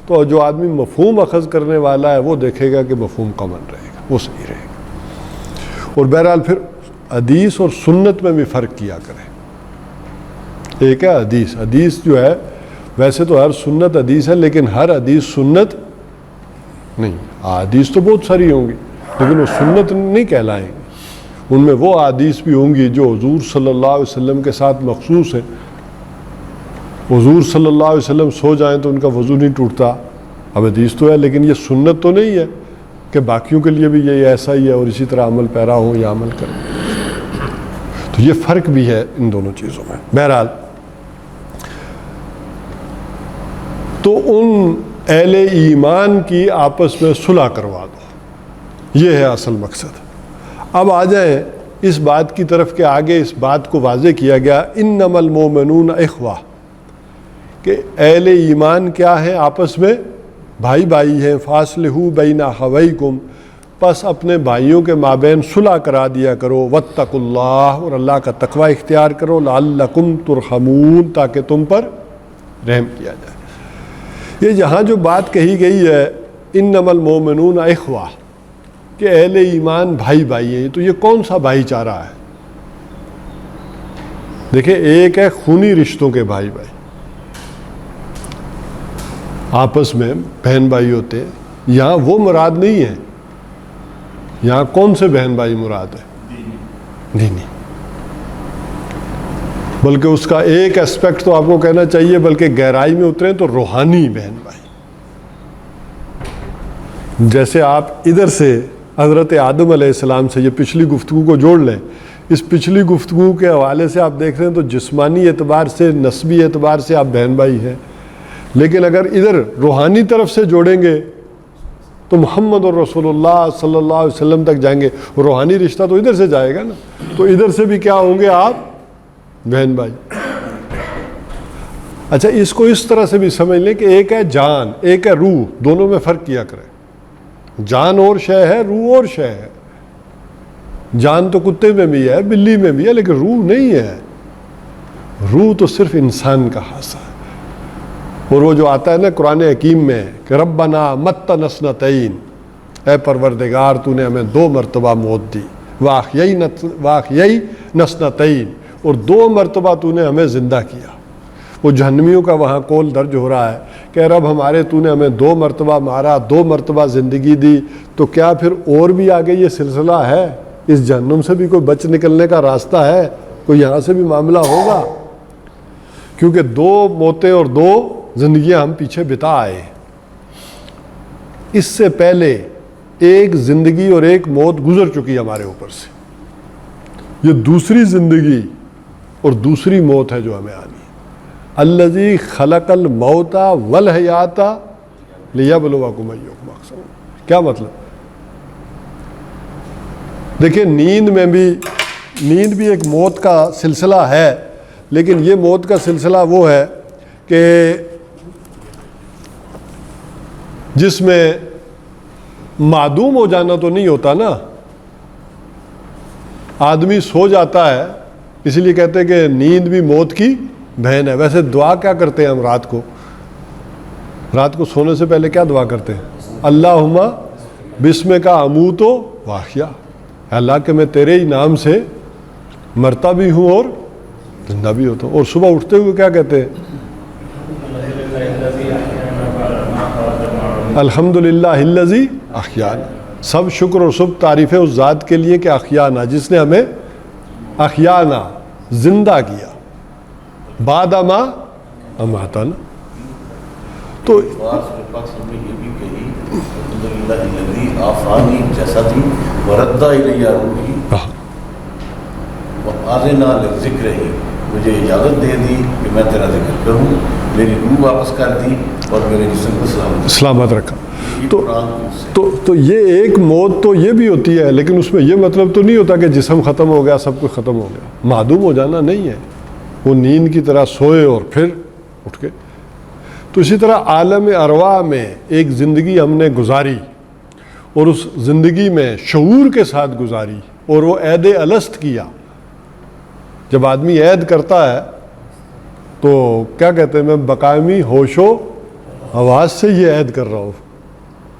تو جو آدمی مفہوم اخذ کرنے والا ہے وہ دیکھے گا کہ مفہوم کامن رہے گا، وہ صحیح رہے گا. اور بہرحال پھر حدیث اور سنت میں بھی فرق کیا کریں. ایک ہے حدیث، حدیث جو ہے ویسے تو ہر سنت حدیث ہے، لیکن ہر حدیث سنت نہیں. حدیث تو بہت ساری ہوں گی لیکن وہ سنت نہیں کہلائیں گی. ان میں وہ حدیث بھی ہوں گی جو حضور صلی اللہ علیہ وسلم کے ساتھ مخصوص ہیں. حضور صلی اللہ علیہ وسلم سو جائیں تو ان کا وضو نہیں ٹوٹتا. اب حدیث تو ہے لیکن یہ سنت تو نہیں ہے کہ باقیوں کے لیے بھی یہ ایسا ہی ہے اور اسی طرح عمل پیرا ہوں یا عمل کریں. تو یہ فرق بھی ہے ان دونوں چیزوں میں. بہرحال تو ان اہل ایمان کی آپس میں صلح کروا دو، یہ ہے اصل مقصد. اب آ جائیں اس بات کی طرف کہ آگے اس بات کو واضح کیا گیا انما المؤمنون اخوہ، کہ اہل ایمان کیا ہے، آپس میں بھائی بھائی ہیں. فاصلحوا بین اخویکم، پس اپنے بھائیوں کے مابین صلح کرا دیا کرو. واتقوا اللہ، اور اللہ کا تقوی اختیار کرو. لعلکم ترحمون، تاکہ تم پر رحم کیا جائے. یہ جہاں جو بات کہی گئی ہے انما المؤمنون اخوہ، کہ اہل ایمان بھائی بھائی ہیں، تو یہ کون سا بھائی چارہ ہے؟ دیکھیں، ایک ہے خونی رشتوں کے بھائی بھائی، آپس میں بہن بھائی ہوتے ہیں. یہاں وہ مراد نہیں ہے. یہاں کون سے بہن بھائی مراد ہے؟ دینی. بلکہ اس کا ایک اسپیکٹ تو آپ کو کہنا چاہیے، بلکہ گہرائی میں اتریں تو روحانی بہن بھائی. جیسے آپ ادھر سے حضرت آدم علیہ السلام سے یہ پچھلی گفتگو کو جوڑ لیں، اس پچھلی گفتگو کے حوالے سے آپ دیکھ رہے ہیں تو جسمانی اعتبار سے، نسبی اعتبار سے آپ بہن بھائی ہیں. لیکن اگر ادھر روحانی طرف سے جوڑیں گے تو محمد اور رسول اللہ صلی اللہ علیہ وسلم تک جائیں گے. روحانی رشتہ تو ادھر سے جائے گا نا، تو ادھر سے بھی کیا ہوں گے آپ؟ بہن بھائی. اچھا، اس کو اس طرح سے بھی سمجھ لیں کہ ایک ہے جان، ایک ہے روح. دونوں میں فرق کیا کریں. جان اور شے ہے، روح اور شے ہے. جان تو کتے میں بھی ہے، بلی میں بھی ہے، لیکن روح نہیں ہے. روح تو صرف انسان کا حصہ ہے. اور وہ جو آتا ہے نا قرآن حکیم میں کہ ربنا متنا اثنتین، اے پروردگار تو نے ہمیں 2 مرتبہ موت دی، واحیینا اثنتین، اور 2 مرتبہ تو نے ہمیں زندہ کیا۔ وہ جہنمیوں کا وہاں قول درج ہو رہا ہے کہ رب ہمارے تو نے ہمیں 2 مرتبہ مارا، 2 مرتبہ زندگی دی، تو کیا پھر اور بھی آگے یہ سلسلہ ہے؟ اس جہنم سے بھی کوئی بچ نکلنے کا راستہ ہے؟ کوئی یہاں سے بھی معاملہ ہوگا؟ کیونکہ 2 موتیں اور 2 زندگیاں ہم پیچھے بتا آئے۔ اس سے پہلے ایک زندگی اور ایک موت گزر چکی ہمارے اوپر سے، یہ دوسری زندگی اور دوسری موت ہے جو ہمیں آنی ہے۔ الذی خلق الموت والحیات لیبلوکم ایکم احسن۔ کیا مطلب؟ دیکھیں نیند بھی ایک موت کا سلسلہ ہے، لیکن یہ موت کا سلسلہ وہ ہے کہ جس میں معدوم ہو جانا تو نہیں ہوتا نا، آدمی سو جاتا ہے، اس لیے کہتے ہیں کہ نیند بھی موت کی بہن ہے۔ ویسے دعا کیا کرتے ہیں ہم رات کو سونے سے پہلے کیا دعا کرتے ہیں؟ اللہم بسمک اموت و احیا، اللہ کہ میں تیرے ہی نام سے مرتا بھی ہوں اور زندہ بھی ہوتا ہوں۔ اور صبح اٹھتے ہوئے کیا کہتے ہیں؟ الحمدللہ الذی احیانا، سب شکر اور سب تعریف ہے اس ذات کے لیے کہ احیانا، جس نے ہمیں احیانا زندہ کیا، بعد ما اماتنا۔ تو یہ بھی کہی الحمدللہ الذی عافانی جسدی ورد الی روحی وآذنا لذکرہ، مجھے اجازت دے دی کہ میں تیرا ذکر کروں، میری روح واپس کر دی اور میرے جسم کو سلامت رکھا۔ تو یہ ایک موت تو یہ بھی ہوتی ہے، لیکن اس میں یہ مطلب تو نہیں ہوتا کہ جسم ختم ہو گیا، سب کچھ ختم ہو گیا۔ معدوم ہو جانا نہیں ہے، وہ نیند کی طرح سوئے اور پھر اٹھ کے۔ تو اسی طرح عالم ارواح میں ایک زندگی ہم نے گزاری، اور اس زندگی میں شعور کے ساتھ گزاری، اور وہ عید الست کیا۔ جب آدمی عید کرتا ہے تو کیا کہتے ہیں؟ میں بقائمی ہوش و حواس سے یہ عید کر رہا ہوں۔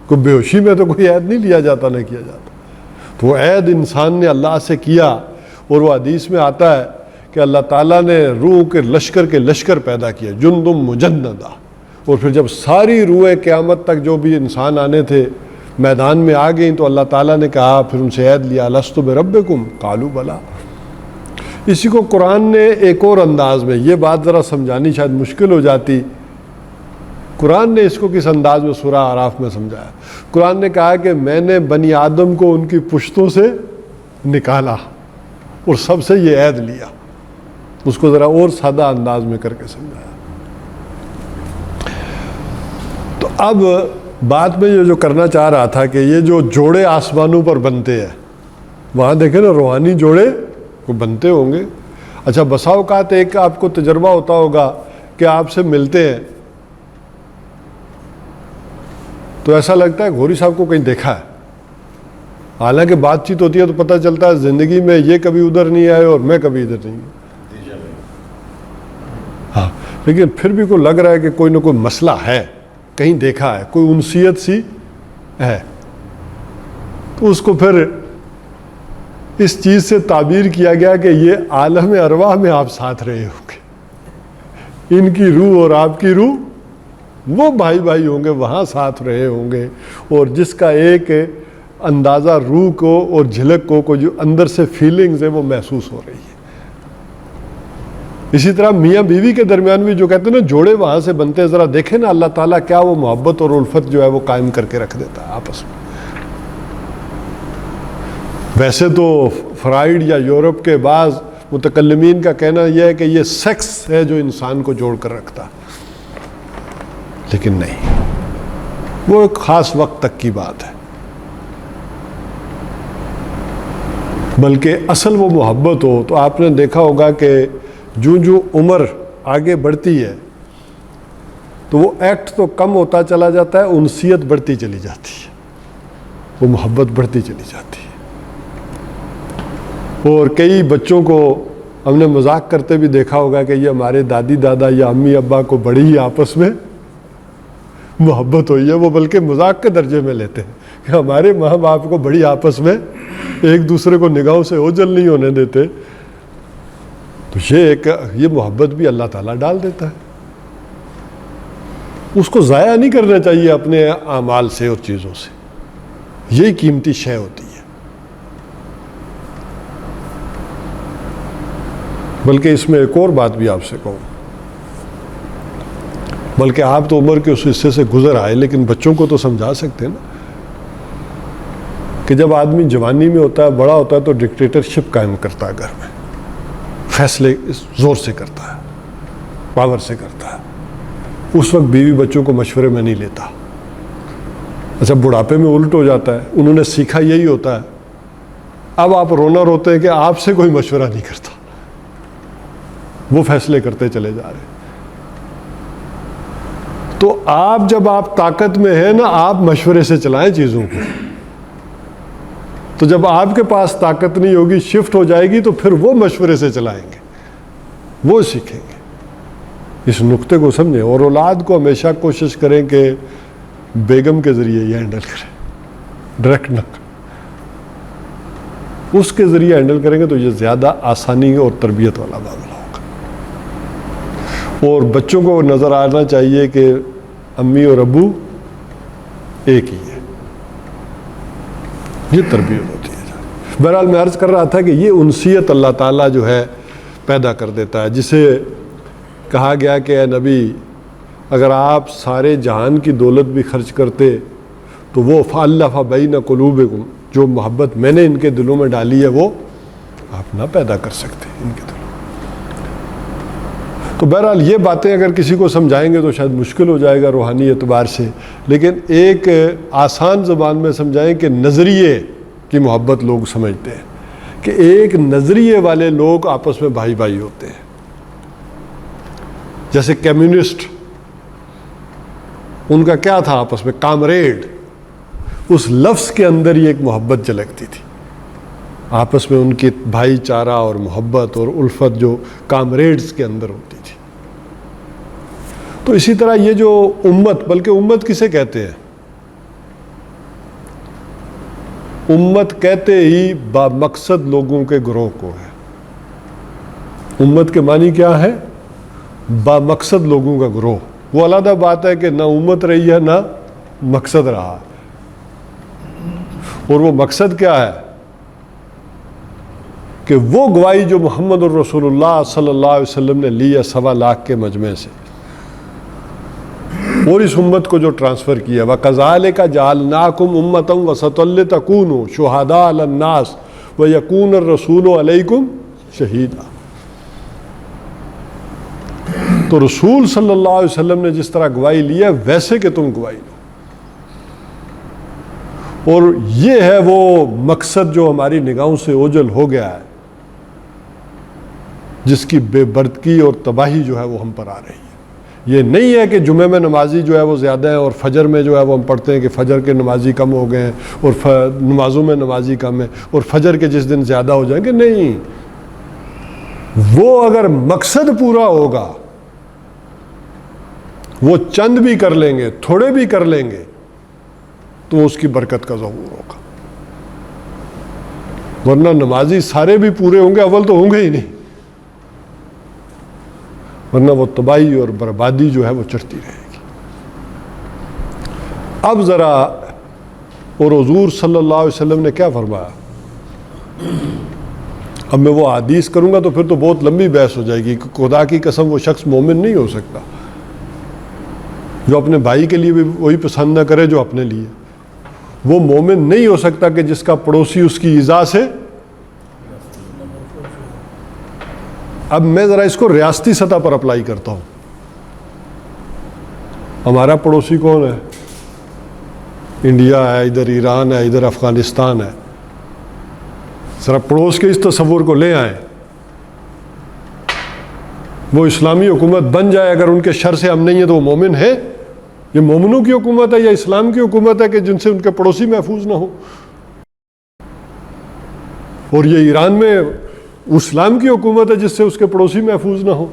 کوئی بے ہوشی میں تو کوئی عید نہیں لیا جاتا، نہ کیا جاتا۔ تو وہ عید انسان نے اللہ سے کیا، اور وہ حدیث میں آتا ہے کہ اللہ تعالیٰ نے روح کے لشکر پیدا کیا، جندم مجندہ، اور پھر جب ساری روحیں قیامت تک جو بھی انسان آنے تھے میدان میں آ گئیں، تو اللہ تعالیٰ نے کہا، پھر ان سے عہد لیا، الست بربکم قالوا بلا۔ اسی کو قرآن نے ایک اور انداز میں، یہ بات ذرا سمجھانی شاید مشکل ہو جاتی، قرآن نے اس کو کس انداز میں سورہ اعراف میں سمجھایا۔ قرآن نے کہا کہ میں نے بنی آدم کو ان کی پشتوں سے نکالا اور سب سے یہ عہد لیا۔ اس کو ذرا اور سادہ انداز میں کر کے سمجھایا۔ تو اب بات میں جو کرنا چاہ رہا تھا کہ یہ جو جوڑے آسمانوں پر بنتے ہیں، وہاں دیکھیں نا روحانی جوڑے کو بنتے ہوں گے۔ اچھا بسا اوقات ایک آپ کو تجربہ ہوتا ہوگا کہ آپ سے ملتے ہیں تو ایسا لگتا ہے گھوری صاحب کو کہیں دیکھا ہے، حالانکہ بات چیت ہوتی ہے تو پتہ چلتا ہے زندگی میں یہ کبھی ادھر نہیں آئے اور میں کبھی ادھر نہیں ہوں۔ ہاں، لیکن پھر بھی کوئی لگ رہا ہے کہ کوئی نہ کوئی مسئلہ ہے، کہیں دیکھا ہے، کوئی انسیت سی ہے۔ تو اس کو پھر اس چیز سے تعبیر کیا گیا کہ یہ عالم ارواح میں آپ ساتھ رہے ہوں گے، ان کی روح اور آپ کی روح وہ بھائی بھائی ہوں گے، وہاں ساتھ رہے ہوں گے، اور جس کا ایک اندازہ روح کو اور جھلک کو جو اندر سے فیلنگز ہے وہ محسوس ہو رہی ہے۔ اسی طرح میاں بیوی کے درمیان بھی جو کہتے ہیں نا جوڑے وہاں سے بنتے ہیں، ذرا دیکھیں نا اللہ تعالیٰ کیا وہ محبت اور الفت جو ہے وہ قائم کر کے رکھ دیتا ہے آپس میں۔ ویسے تو فرائیڈ یا یورپ کے بعض متکلمین کا کہنا یہ ہے کہ یہ سیکس ہے جو انسان کو جوڑ کر رکھتا، لیکن نہیں، وہ ایک خاص وقت تک کی بات ہے، بلکہ اصل وہ محبت ہو تو آپ نے دیکھا ہوگا کہ جو عمر آگے بڑھتی ہے تو وہ ایکٹ تو کم ہوتا چلا جاتا ہے، انسیت بڑھتی چلی جاتی ہے، وہ محبت بڑھتی چلی جاتی ہے۔ اور کئی بچوں کو ہم نے مذاق کرتے بھی دیکھا ہوگا کہ یہ ہمارے دادی دادا یا امی ابا کو بڑی ہی آپس میں محبت ہوئی ہے، وہ بلکہ مذاق کے درجے میں لیتے ہیں کہ ہمارے ماں باپ کو بڑی آپس میں ایک دوسرے کو نگاہوں سے اوجھل نہیں ہونے دیتے. تو یہ محبت بھی اللہ تعالیٰ ڈال دیتا ہے. اس کو ضائع نہیں کرنا چاہیے اپنے اعمال سے اور چیزوں سے. یہی قیمتی شے ہوتی ہے. بلکہ اس میں ایک اور بات بھی آپ سے کہوں، بلکہ آپ تو عمر کے اس حصے سے گزر آئے، لیکن بچوں کو تو سمجھا سکتے ہیں نا کہ جب آدمی جوانی میں ہوتا ہے، بڑا ہوتا ہے، تو ڈکٹیٹرشپ قائم کرتا ہے گھر میں، فیصلے زور سے کرتا ہے، پاور سے کرتا ہے. اس وقت بیوی بچوں کو مشورے میں نہیں لیتا. اچھا بڑھاپے میں الٹ ہو جاتا ہے، انہوں نے سیکھا یہی ہوتا ہے. اب آپ رونا روتے ہیں کہ آپ سے کوئی مشورہ نہیں کرتا، وہ فیصلے کرتے چلے جا رہے ہیں. تو آپ جب آپ طاقت میں ہیں نا، آپ مشورے سے چلائیں چیزوں کو. تو جب آپ کے پاس طاقت نہیں ہوگی، شفٹ ہو جائے گی، تو پھر وہ مشورے سے چلائیں گے، وہ سیکھیں گے. اس نقطے کو سمجھیں. اور اولاد کو ہمیشہ کوشش کریں کہ بیگم کے ذریعے یہ ہینڈل کریں، ڈائریکٹ نہ کریں. اس کے ذریعے ہینڈل کریں گے تو یہ زیادہ آسانی اور تربیت والا معاملہ ہوگا. اور بچوں کو نظر آنا چاہیے کہ امی اور ابو ایک ہی ہے. یہ تربیت ہوتی ہے. بہرحال میں عرض کر رہا تھا کہ یہ انسیت اللہ تعالیٰ جو ہے پیدا کر دیتا ہے، جسے کہا گیا کہ اے نبی، اگر آپ سارے جہان کی دولت بھی خرچ کرتے تو وہ فَأَلَّفَ بَيْنَ قُلُوبِكُمْ، جو محبت میں نے ان کے دلوں میں ڈالی ہے وہ آپ نہ پیدا کر سکتے ان کے دلوں. تو بہرحال یہ باتیں اگر کسی کو سمجھائیں گے تو شاید مشکل ہو جائے گا روحانی اعتبار سے، لیکن ایک آسان زبان میں سمجھائیں کہ نظریے کی محبت لوگ سمجھتے ہیں کہ ایک نظریے والے لوگ آپس میں بھائی بھائی ہوتے ہیں. جیسے کمیونسٹ، ان کا کیا تھا آپس میں؟ کامریڈ. اس لفظ کے اندر ہی ایک محبت جھلکتی تھی آپس میں، ان کی بھائی چارہ اور محبت اور الفت جو کامریڈز کے اندر ہوتی تھی. تو اسی طرح یہ جو امت، بلکہ امت کسے کہتے ہیں؟ امت کہتے ہی با مقصد لوگوں کے گروہ کو ہے. امت کے معنی کیا ہے؟ با مقصد لوگوں کا گروہ. وہ علیحدہ بات ہے کہ نہ امت رہی ہے نہ مقصد رہا. اور وہ مقصد کیا ہے؟ کہ وہ گواہی جو محمد الرسول اللہ صلی اللہ علیہ وسلم نے لی ہے 1.25 لاکھ کے مجمع سے، اور اس امت کو جو ٹرانسفر کیا. وَكَذَلِكَ جَعَلْنَاكُمْ أُمَّةً وَسَطًا لِتَكُونُوا شُهَدَاءَ عَلَى النَّاسِ وَيَكُونَ الرَّسُولُ عَلَيْكُمْ شَهِيدًا. تو رسول صلی اللہ علیہ وسلم نے جس طرح گواہی لی ہے ویسے کہ تم گواہی لو. اور یہ ہے وہ مقصد جو ہماری نگاہوں سے اوجھل ہو گیا ہے، جس کی بے بردگی اور تباہی جو ہے وہ ہم پر آ رہی ہے. یہ نہیں ہے کہ جمعے میں نمازی جو ہے وہ زیادہ ہیں اور فجر میں جو ہے وہ ہم پڑھتے ہیں کہ فجر کے نمازی کم ہو گئے ہیں اور نمازوں میں نمازی کم ہیں اور فجر کے جس دن زیادہ ہو جائیں گے. نہیں، وہ اگر مقصد پورا ہوگا، وہ چند بھی کر لیں گے، تھوڑے بھی کر لیں گے، تو اس کی برکت کا ظہور ہوگا. ورنہ نمازی سارے بھی پورے ہوں گے، اول تو ہوں گے ہی نہیں، ورنہ وہ تباہی اور بربادی جو ہے وہ چڑھتی رہے گی. اب ذرا، اور حضور صلی اللہ علیہ وسلم نے کیا فرمایا؟ اب میں وہ حدیث کروں گا تو پھر تو بہت لمبی بحث ہو جائے گی کہ خدا کی قسم وہ شخص مومن نہیں ہو سکتا جو اپنے بھائی کے لیے بھی وہی پسند نہ کرے جو اپنے لیے. وہ مومن نہیں ہو سکتا کہ جس کا پڑوسی اس کی ایذا سے. اب میں ذرا اس کو ریاستی سطح پر اپلائی کرتا ہوں. ہمارا پڑوسی کون ہے؟ انڈیا ہے، ادھر ایران ہے، ادھر افغانستان ہے. ذرا پڑوس کے اس تصور کو لے آئیں. وہ اسلامی حکومت بن جائے، اگر ان کے شر سے ہم نہیں ہیں تو وہ مومن ہے؟ یہ مومنوں کی حکومت ہے یا اسلام کی حکومت ہے کہ جن سے ان کے پڑوسی محفوظ نہ ہو؟ اور یہ ایران میں اسلام کی حکومت ہے جس سے اس کے پڑوسی محفوظ نہ ہو.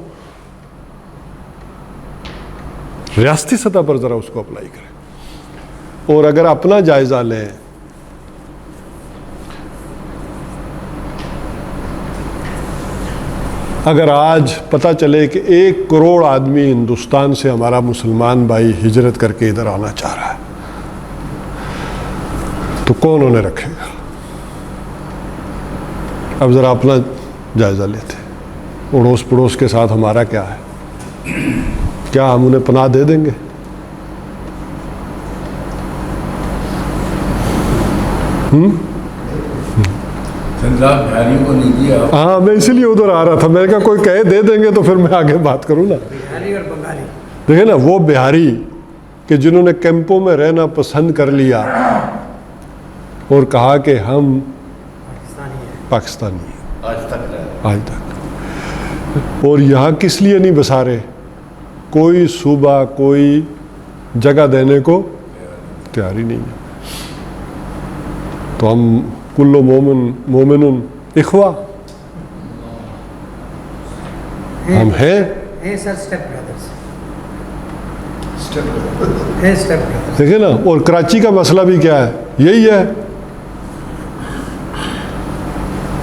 ریاستی سطح پر ذرا اس کو اپلائی کریں. اور اگر اپنا جائزہ لیں، اگر آج پتہ چلے کہ 1 کروڑ آدمی ہندوستان سے ہمارا مسلمان بھائی ہجرت کر کے ادھر آنا چاہ رہا ہے تو کون انہیں رکھے گا؟ اب ذرا اپنا جائزہ لیتے، اڑوس پڑوس کے ساتھ ہمارا کیا ہے؟ کیا ہم انہیں پناہ دے دیں گے؟ بہاریوں کو نہیں دیا. ہاں میں اسی لیے ادھر آ رہا تھا. میں نے کہا کوئی کہے دے دیں گے تو پھر میں آگے بات کروں نا. بہاری اور بنگالی. دیکھیں نا وہ بہاری کہ جنہوں نے کیمپوں میں رہنا پسند کر لیا اور کہا کہ ہم پاکستانی ہیں آج تک رہے. آج تک، اور یہاں کس لیے نہیں بسا رہے؟ کوئی صوبہ کوئی جگہ دینے کو تیار ہی نہیں ہے. تو ہم کل مومن اخوا ہم ہیں. سر اسٹیپ بردرس، اسٹیپ بردرس. دیکھیں نا. اور کراچی کا مسئلہ بھی کیا ہے؟ یہی ہے.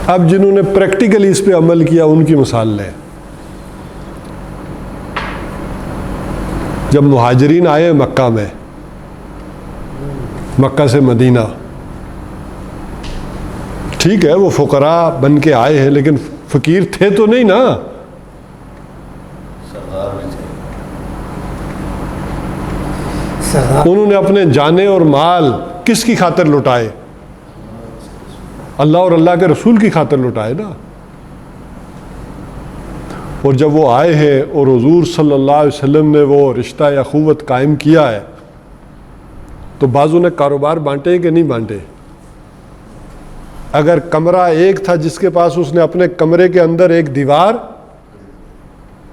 اب جنہوں نے پریکٹیکلی اس پہ عمل کیا ان کی مثال لیں. جب مہاجرین آئے مکہ میں، مکہ سے مدینہ، ٹھیک ہے وہ فقراء بن کے آئے ہیں لیکن فقیر تھے تو نہیں نا. سردار بھی تھے. انہوں نے اپنے جانے اور مال کس کی خاطر لٹائے؟ اللہ اور اللہ کے رسول کی خاطر لٹائے نا. اور جب وہ آئے ہیں اور حضور صلی اللہ علیہ وسلم نے وہ رشتہ اخوت قائم کیا ہے تو بعضوں نے کاروبار بانٹے کہ نہیں بانٹے؟ اگر کمرہ ایک تھا جس کے پاس، اس نے اپنے کمرے کے اندر ایک دیوار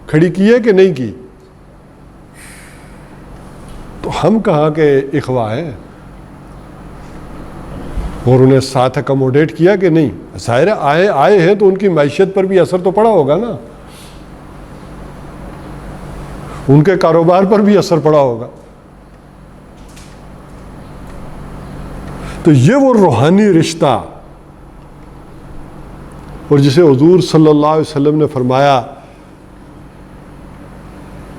کھڑی کی ہے کہ نہیں کی؟ تو ہم کہاں کے اخوا ہیں؟ اور انہیں ساتھ اکموڈیٹ کیا کہ نہیں؟ ظاہر آئے ہیں تو ان کی معیشت پر بھی اثر تو پڑا ہوگا نا، ان کے کاروبار پر بھی اثر پڑا ہوگا. تو یہ وہ روحانی رشتہ، اور جسے حضور صلی اللہ علیہ وسلم نے فرمایا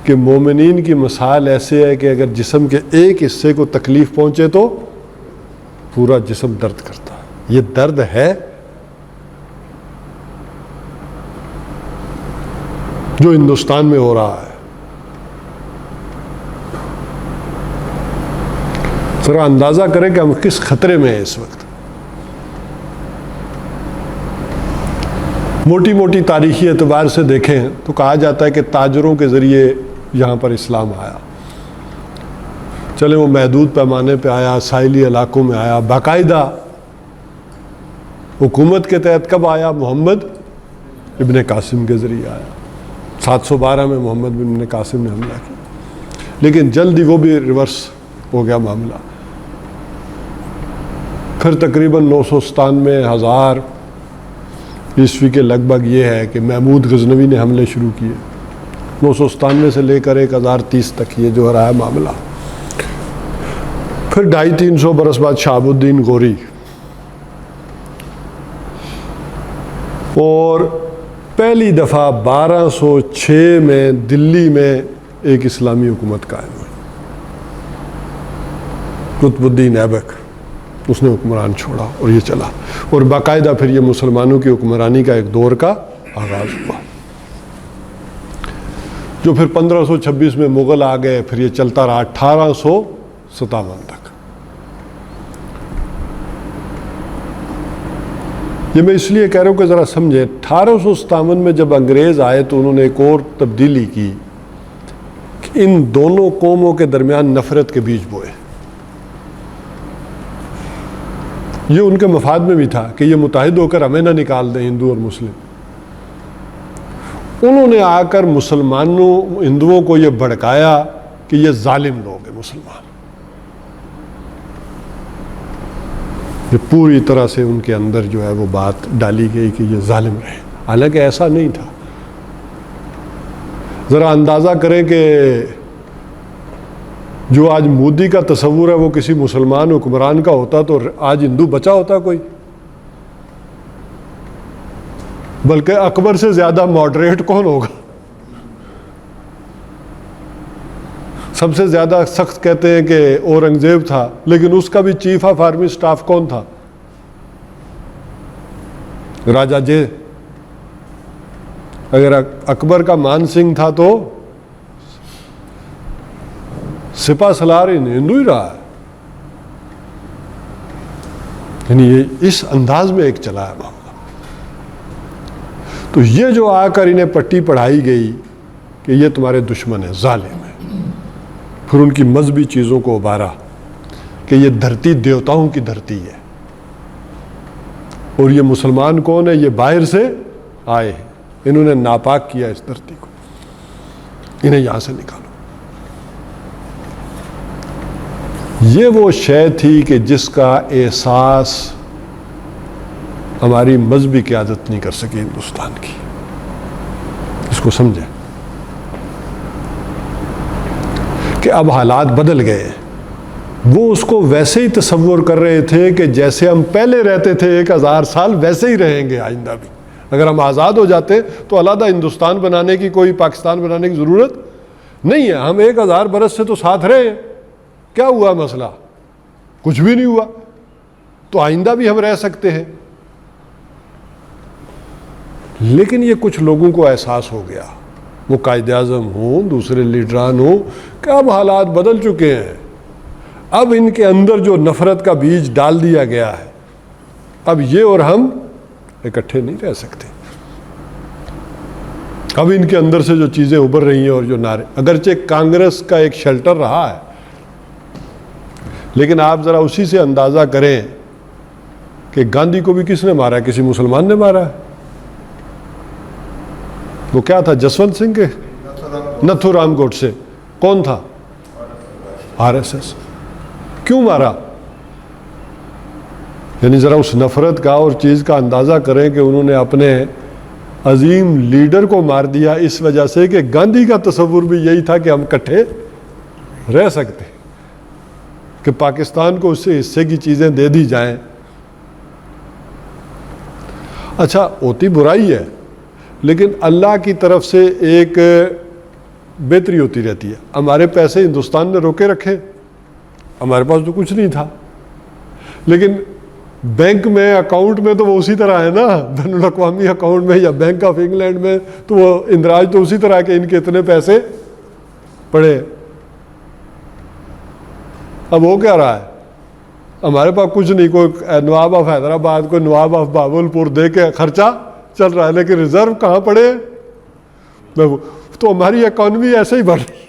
کہ مومنین کی مثال ایسے ہے کہ اگر جسم کے ایک حصے کو تکلیف پہنچے تو پورا جسم درد کرتا ہے. یہ درد ہے جو ہندوستان میں ہو رہا ہے. ذرا اندازہ کریں کہ ہم کس خطرے میں ہیں اس وقت. موٹی موٹی تاریخی اعتبار سے دیکھیں تو کہا جاتا ہے کہ تاجروں کے ذریعے یہاں پر اسلام آیا. چلے وہ محدود پیمانے پہ آیا، ساحلی علاقوں میں آیا. باقاعدہ حکومت کے تحت کب آیا؟ محمد ابن قاسم کے ذریعے آیا. 712 میں محمد ابن قاسم نے حملہ کیا، لیکن جلدی وہ بھی ریورس ہو گیا معاملہ. پھر تقریباً 997 1000 عیسوی کے لگ بھگ یہ ہے کہ محمود غزنوی نے حملے شروع کیے. 997 سے لے کر 1030 تک یہ جو رہا ہے معاملہ. پھر 250-300 برس بعد شہاب الدین غوری، اور پہلی دفعہ 1206 میں دلی میں ایک اسلامی حکومت قائم ہوئی. قطب الدین ایبک اس نے حکمران چھوڑا اور یہ چلا، اور باقاعدہ پھر یہ مسلمانوں کی حکمرانی کا ایک دور کا آغاز ہوا، جو پھر 1526 میں مغل آ گئے. پھر یہ چلتا رہا 1857 تک. یہ میں اس لیے کہہ رہا ہوں کہ ذرا سمجھیں. 1857 میں جب انگریز آئے تو انہوں نے ایک اور تبدیلی کی کہ ان دونوں قوموں کے درمیان نفرت کے بیج بوئے. یہ ان کے مفاد میں بھی تھا کہ یہ متحد ہو کر ہمیں نہ نکال دیں ہندو اور مسلم. انہوں نے آ کر ہندوؤں کو یہ بھڑکایا کہ یہ ظالم لوگ ہیں مسلمان. یہ پوری طرح سے ان کے اندر جو ہے وہ بات ڈالی گئی کہ یہ ظالم رہے، حالانکہ ایسا نہیں تھا. ذرا اندازہ کریں کہ جو آج مودی کا تصور ہے وہ کسی مسلمان حکمران کا ہوتا تو آج ہندو بچا ہوتا کوئی؟ بلکہ اکبر سے زیادہ ماڈریٹ کون ہوگا؟ سب سے زیادہ سخت کہتے ہیں کہ اورنگزیب تھا، لیکن اس کا بھی چیف آف آرمی سٹاف کون تھا؟ راجا جے۔ اگر اکبر کا مان سنگھ تھا تو سپہ سالار ہندو ہی رہا ہے۔ یعنی یہ اس انداز میں ایک چلا ہے معاملہ۔ تو یہ جو آ کر انہیں پٹی پڑھائی گئی کہ یہ تمہارے دشمن ہیں، ظالم ہیں، پھر ان کی مذہبی چیزوں کو ابھارا کہ یہ دھرتی دیوتاؤں کی دھرتی ہے، اور یہ مسلمان کون ہے؟ یہ باہر سے آئے ہیں، انہوں نے ناپاک کیا اس دھرتی کو، انہیں یہاں سے نکالو۔ یہ وہ شے تھی کہ جس کا احساس ہماری مذہبی قیادت نہیں کر سکی ہندوستان کی۔ اس کو سمجھیں کہ اب حالات بدل گئے۔ وہ اس کو ویسے ہی تصور کر رہے تھے کہ جیسے ہم پہلے رہتے تھے 1000 سال ویسے ہی رہیں گے آئندہ بھی۔ اگر ہم آزاد ہو جاتے تو علیحدہ ہندوستان بنانے کی، کوئی پاکستان بنانے کی ضرورت نہیں ہے۔ ہم 1000 برس سے تو ساتھ رہے ہیں، کیا ہوا مسئلہ؟ کچھ بھی نہیں ہوا، تو آئندہ بھی ہم رہ سکتے ہیں۔ لیکن یہ کچھ لوگوں کو احساس ہو گیا، وہ قائد اعظم ہوں، دوسرے لیڈران ہوں، کہ اب حالات بدل چکے ہیں۔ اب ان کے اندر جو نفرت کا بیج ڈال دیا گیا ہے، اب یہ اور ہم اکٹھے نہیں رہ سکتے۔ اب ان کے اندر سے جو چیزیں ابھر رہی ہیں اور جو نعرے، اگرچہ کانگریس کا ایک شیلٹر رہا ہے، لیکن آپ ذرا اسی سے اندازہ کریں کہ گاندھی کو بھی کس نے مارا ہے؟ کسی مسلمان نے مارا ہے؟ وہ کیا تھا؟ جسونت سنگھ کے نتھو رام گوڈسے کون تھا؟ RSS۔ کیوں مارا؟ یعنی ذرا اس نفرت کا اور چیز کا اندازہ کریں کہ انہوں نے اپنے عظیم لیڈر کو مار دیا اس وجہ سے کہ گاندھی کا تصور بھی یہی تھا کہ ہم اکٹھے رہ سکتے، کہ پاکستان کو اس سے حصے کی چیزیں دے دی جائیں۔ اچھا، ہوتی برائی ہے، لیکن اللہ کی طرف سے ایک بہتری ہوتی رہتی ہے۔ ہمارے پیسے ہندوستان نے روکے رکھے، ہمارے پاس تو کچھ نہیں تھا، لیکن بینک میں، اکاؤنٹ میں تو وہ اسی طرح ہے نا، بین الاقوامی اکاؤنٹ میں یا بینک آف انگلینڈ میں تو وہ اندراج تو اسی طرح کہ ان کے اتنے پیسے پڑے۔ اب ہو کیا رہا ہے؟ ہمارے پاس کچھ نہیں، کوئی نواب آف حیدرآباد، کوئی نواب آف بہاول پور دے کے خرچہ چل رہا ہے، لیکن ریزرو کہاں پڑے؟ تو ہماری اکانومی ایسے ہی بڑھ رہی ہے۔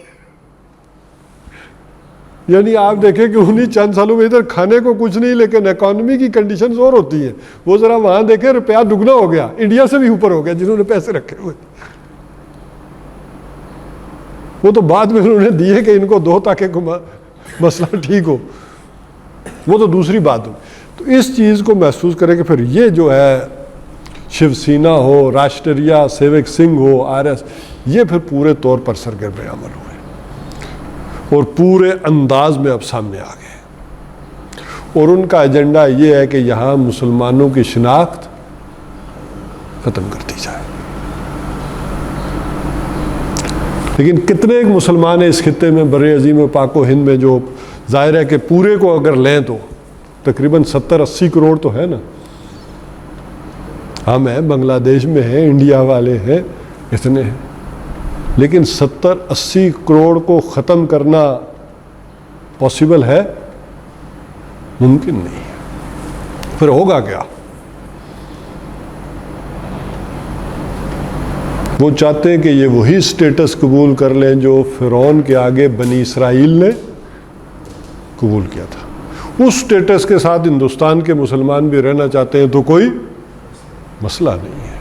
یعنی آپ دیکھیں کہ انہیں چند سالوں میں ادھر کھانے کو کچھ نہیں، لیکن اکانومی کی کنڈیشنز اور ہوتی ہیں۔ وہ ذرا وہاں دیکھیں، روپیہ دگنا ہو گیا، انڈیا سے بھی اوپر ہو گیا جنہوں نے پیسے رکھے ہوئے۔ وہ تو بعد میں انہوں نے دیے کہ ان کو دو تاکہ مسئلہ ٹھیک ہو، وہ تو دوسری بات ہو۔ تو اس چیز کو محسوس کریں کہ پھر یہ جو ہے شیو سینا ہو، راشٹریہ سیوک سنگھ ہو، RS، یہ پھر پورے طور پر سرگرم عمل ہوئے اور پورے انداز میں اب سامنے آ گئے، اور ان کا ایجنڈا یہ ہے کہ یہاں مسلمانوں کی شناخت ختم کر دی جائے۔ لیکن کتنے ایک مسلمان ہیں اس خطے میں، بر عظیم پاک و ہند میں، جو ظاہر ہے کہ پورے کو اگر لیں تو تقریباً 70-80 کروڑ تو ہے نا۔ ہم ہیں، بنگلہ دیش میں ہیں، انڈیا والے ہیں، اتنے ہیں، لیکن 70-80 کروڑ کو ختم کرنا پاسبل ہے؟ ممکن نہیں ہے۔ پھر ہوگا کیا؟ وہ چاہتے ہیں کہ یہ وہی سٹیٹس قبول کر لیں جو فرعون کے آگے بنی اسرائیل نے قبول کیا تھا۔ اس سٹیٹس کے ساتھ ہندوستان کے مسلمان بھی رہنا چاہتے ہیں تو کوئی مسئلہ نہیں ہے۔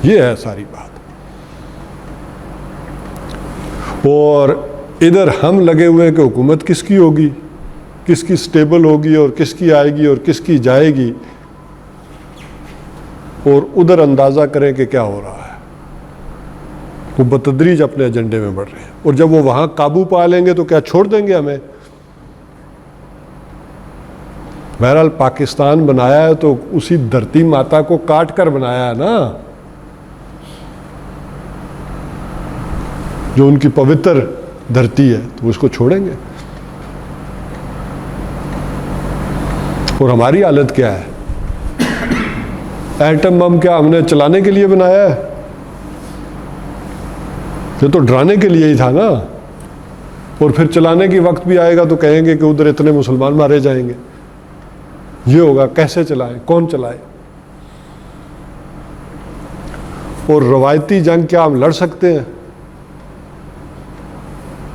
یہ ہے ساری بات۔ اور ادھر ہم لگے ہوئے کہ حکومت کس کی ہوگی، کس کی سٹیبل ہوگی، اور کس کی آئے گی اور کس کی جائے گی، اور ادھر اندازہ کریں کہ کیا ہو رہا ہے۔ وہ بتدریج اپنے ایجنڈے میں بڑھ رہے ہیں، اور جب وہ وہاں قابو پا لیں گے تو کیا چھوڑ دیں گے ہمیں؟ بہرحال پاکستان بنایا ہے تو اسی دھرتی ماتا کو کاٹ کر بنایا ہے نا، جو ان کی پوتر دھرتی ہے، تو اس کو چھوڑیں گے؟ اور ہماری حالت کیا ہے؟ ایٹم بم کیا ہم نے چلانے کے لیے بنایا ہے؟ یہ تو ڈرانے کے لیے ہی تھا نا، اور پھر چلانے کی وقت بھی آئے گا تو کہیں گے کہ ادھر اتنے مسلمان مارے جائیں گے، یہ ہوگا، کیسے چلائے، کون چلائے؟ اور روایتی جنگ کیا ہم لڑ سکتے ہیں؟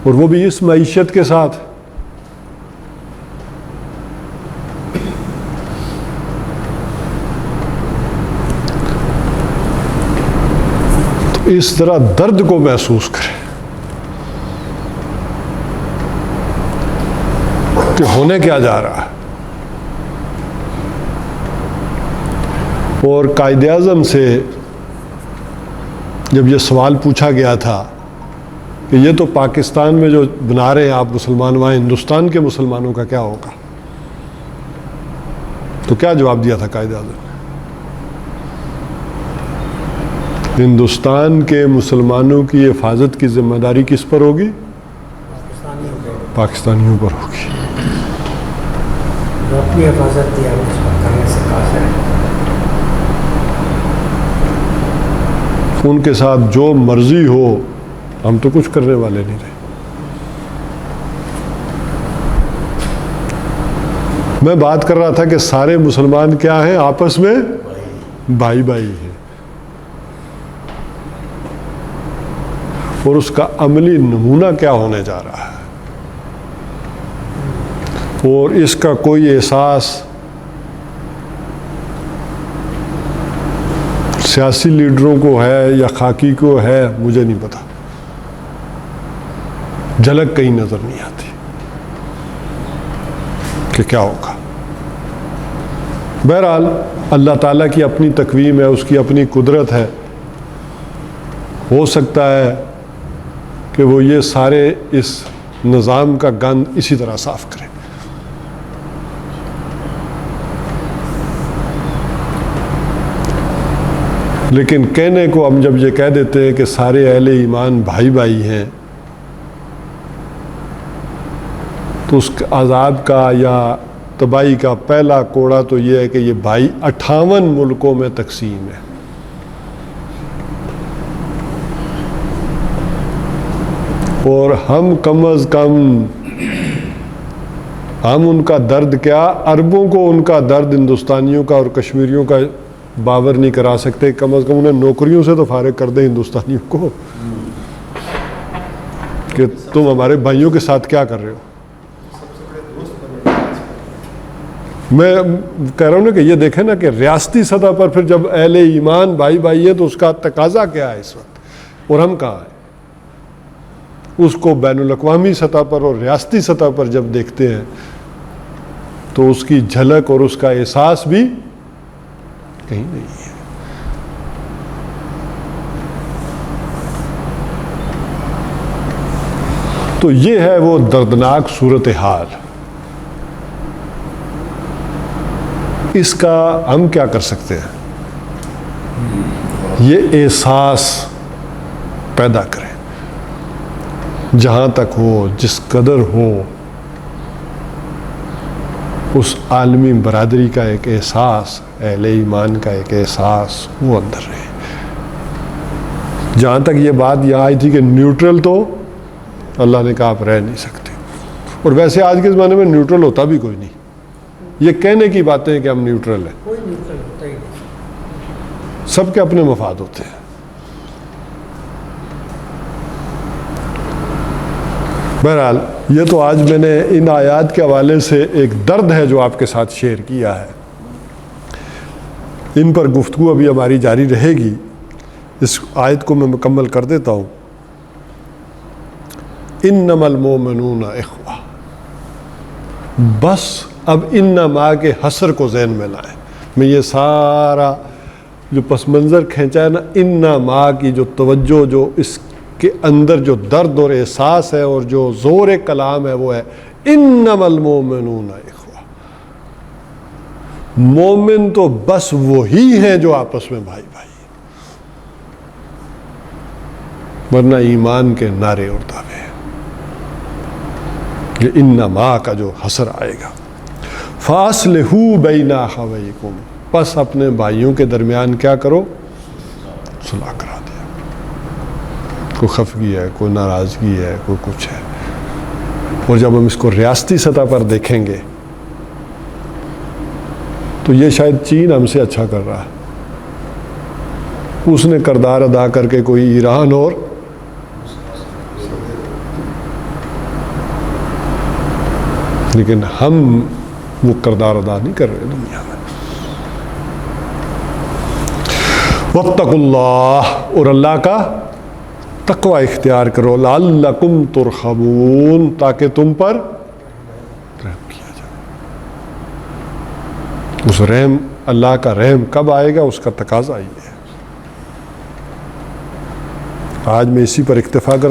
اور وہ بھی اس معیشت کے ساتھ؟ تو اس طرح درد کو محسوس کریں کہ ہونے کیا جا رہا ہے۔ اور قائد اعظم سے جب یہ سوال پوچھا گیا تھا کہ یہ تو پاکستان میں جو بنا رہے ہیں آپ مسلمان، وہاں ہندوستان کے مسلمانوں کا کیا ہوگا، تو کیا جواب دیا تھا قائد اعظم نے؟ ہندوستان کے مسلمانوں کی حفاظت کی ذمہ داری کس پر ہوگی؟ پاکستانیوں پر ہوگی۔ جو اپنی حفاظت دیا اس پر کرنے سے قاصر ہے۔ ان کے ساتھ جو مرضی ہو، ہم تو کچھ کرنے والے نہیں رہے۔ میں بات کر رہا تھا کہ سارے مسلمان کیا ہیں؟ آپس میں بھائی بھائی ہیں، اور اس کا عملی نمونہ کیا ہونے جا رہا ہے، اور اس کا کوئی احساس سیاسی لیڈروں کو ہے یا خاکی کو ہے، مجھے نہیں پتا، جھلک کہیں نظر نہیں آتی کہ کیا ہوگا۔ بہرحال اللہ تعالیٰ کی اپنی تقویم ہے، اس کی اپنی قدرت ہے، ہو سکتا ہے کہ وہ یہ سارے اس نظام کا گند اسی طرح صاف کرے۔ لیکن کہنے کو ہم جب یہ کہہ دیتے ہیں کہ سارے اہل ایمان بھائی بھائی ہیں، تو اس عذاب کا یا تباہی کا پہلا کوڑا تو یہ ہے کہ یہ بھائی 58 ملکوں میں تقسیم ہے۔ اور ہم کم از کم ہم ان کا درد کیا، عربوں کو ان کا درد ہندوستانیوں کا اور کشمیریوں کا باور نہیں کرا سکتے، کم از کم انہیں نوکریوں سے تو فارغ کر دیں ہندوستانیوں کو، کہ تم ہمارے بھائیوں کے ساتھ کیا کر رہے ہو۔ میں کہہ رہا ہوں نا کہ یہ دیکھیں نا کہ ریاستی سطح پر پھر جب اہل ایمان بھائی بھائی ہے تو اس کا تقاضا کیا ہے اس وقت، اور ہم کہاں ہیں؟ اس کو بین الاقوامی سطح پر اور ریاستی سطح پر جب دیکھتے ہیں تو اس کی جھلک اور اس کا احساس بھی کہیں نہیں ہے۔ تو یہ ہے وہ دردناک صورتحال۔ اس کا ہم کیا کر سکتے ہیں؟ یہ احساس پیدا کریں، جہاں تک ہو، جس قدر ہو، اس عالمی برادری کا ایک احساس، اہل ایمان کا ایک احساس وہ اندر رہے۔ جہاں تک یہ بات یہاں آئی تھی کہ نیوٹرل تو اللہ نے کہا آپ رہ نہیں سکتے، اور ویسے آج کے زمانے میں نیوٹرل ہوتا بھی کوئی نہیں، یہ کہنے کی باتیں ہیں کہ ہم نیوٹرل ہیں، کوئی نیوٹرل ہوتا ہی نہیں۔ سب کے اپنے مفاد ہوتے ہیں۔ بہرحال یہ تو آج میں نے ان آیات کے حوالے سے ایک درد ہے جو آپ کے ساتھ شیئر کیا ہے، ان پر گفتگو ابھی ہماری جاری رہے گی۔ اس آیت کو میں مکمل کر دیتا ہوں۔ انما المؤمنون اخوہ، بس اب انما کے حصر کو ذہن میں لائیں۔ میں یہ سارا جو پس منظر کھینچا ہے نا، انما کی جو توجہ جو اس کہ اندر جو درد اور احساس ہے اور جو زور کلام ہے وہ ہے انما المؤمنون اخوہ، مومن تو بس وہی ہیں جو آپس میں بھائی بھائی، ورنہ ایمان کے نعرے اور دعوے ہیں۔ یہ انما کا جو حسر آئے گا، فاصلحوا بین اخویکم، پس اپنے بھائیوں کے درمیان کیا کرو، صلح کرا دیا۔ کوئی خفگی ہے، کوئی ناراضگی ہے، کوئی کچھ ہے، اور جب ہم اس کو ریاستی سطح پر دیکھیں گے تو یہ شاید چین ہم سے اچھا کر رہا ہے، اس نے کردار ادا کر کے کوئی ایران اور لیکن ہم وہ کردار ادا نہیں کر رہے دنیا میں۔ واتقوا اللہ، اور اللہ کا تقوی اختیار کرو، لعلکم ترحمون، تاکہ تم پر رحم کیا جائے۔ اس رحم، اللہ کا رحم کب آئے گا، اس کا تقاضا ہی ہے۔ آج میں اسی پر اکتفا کرتا ہوں۔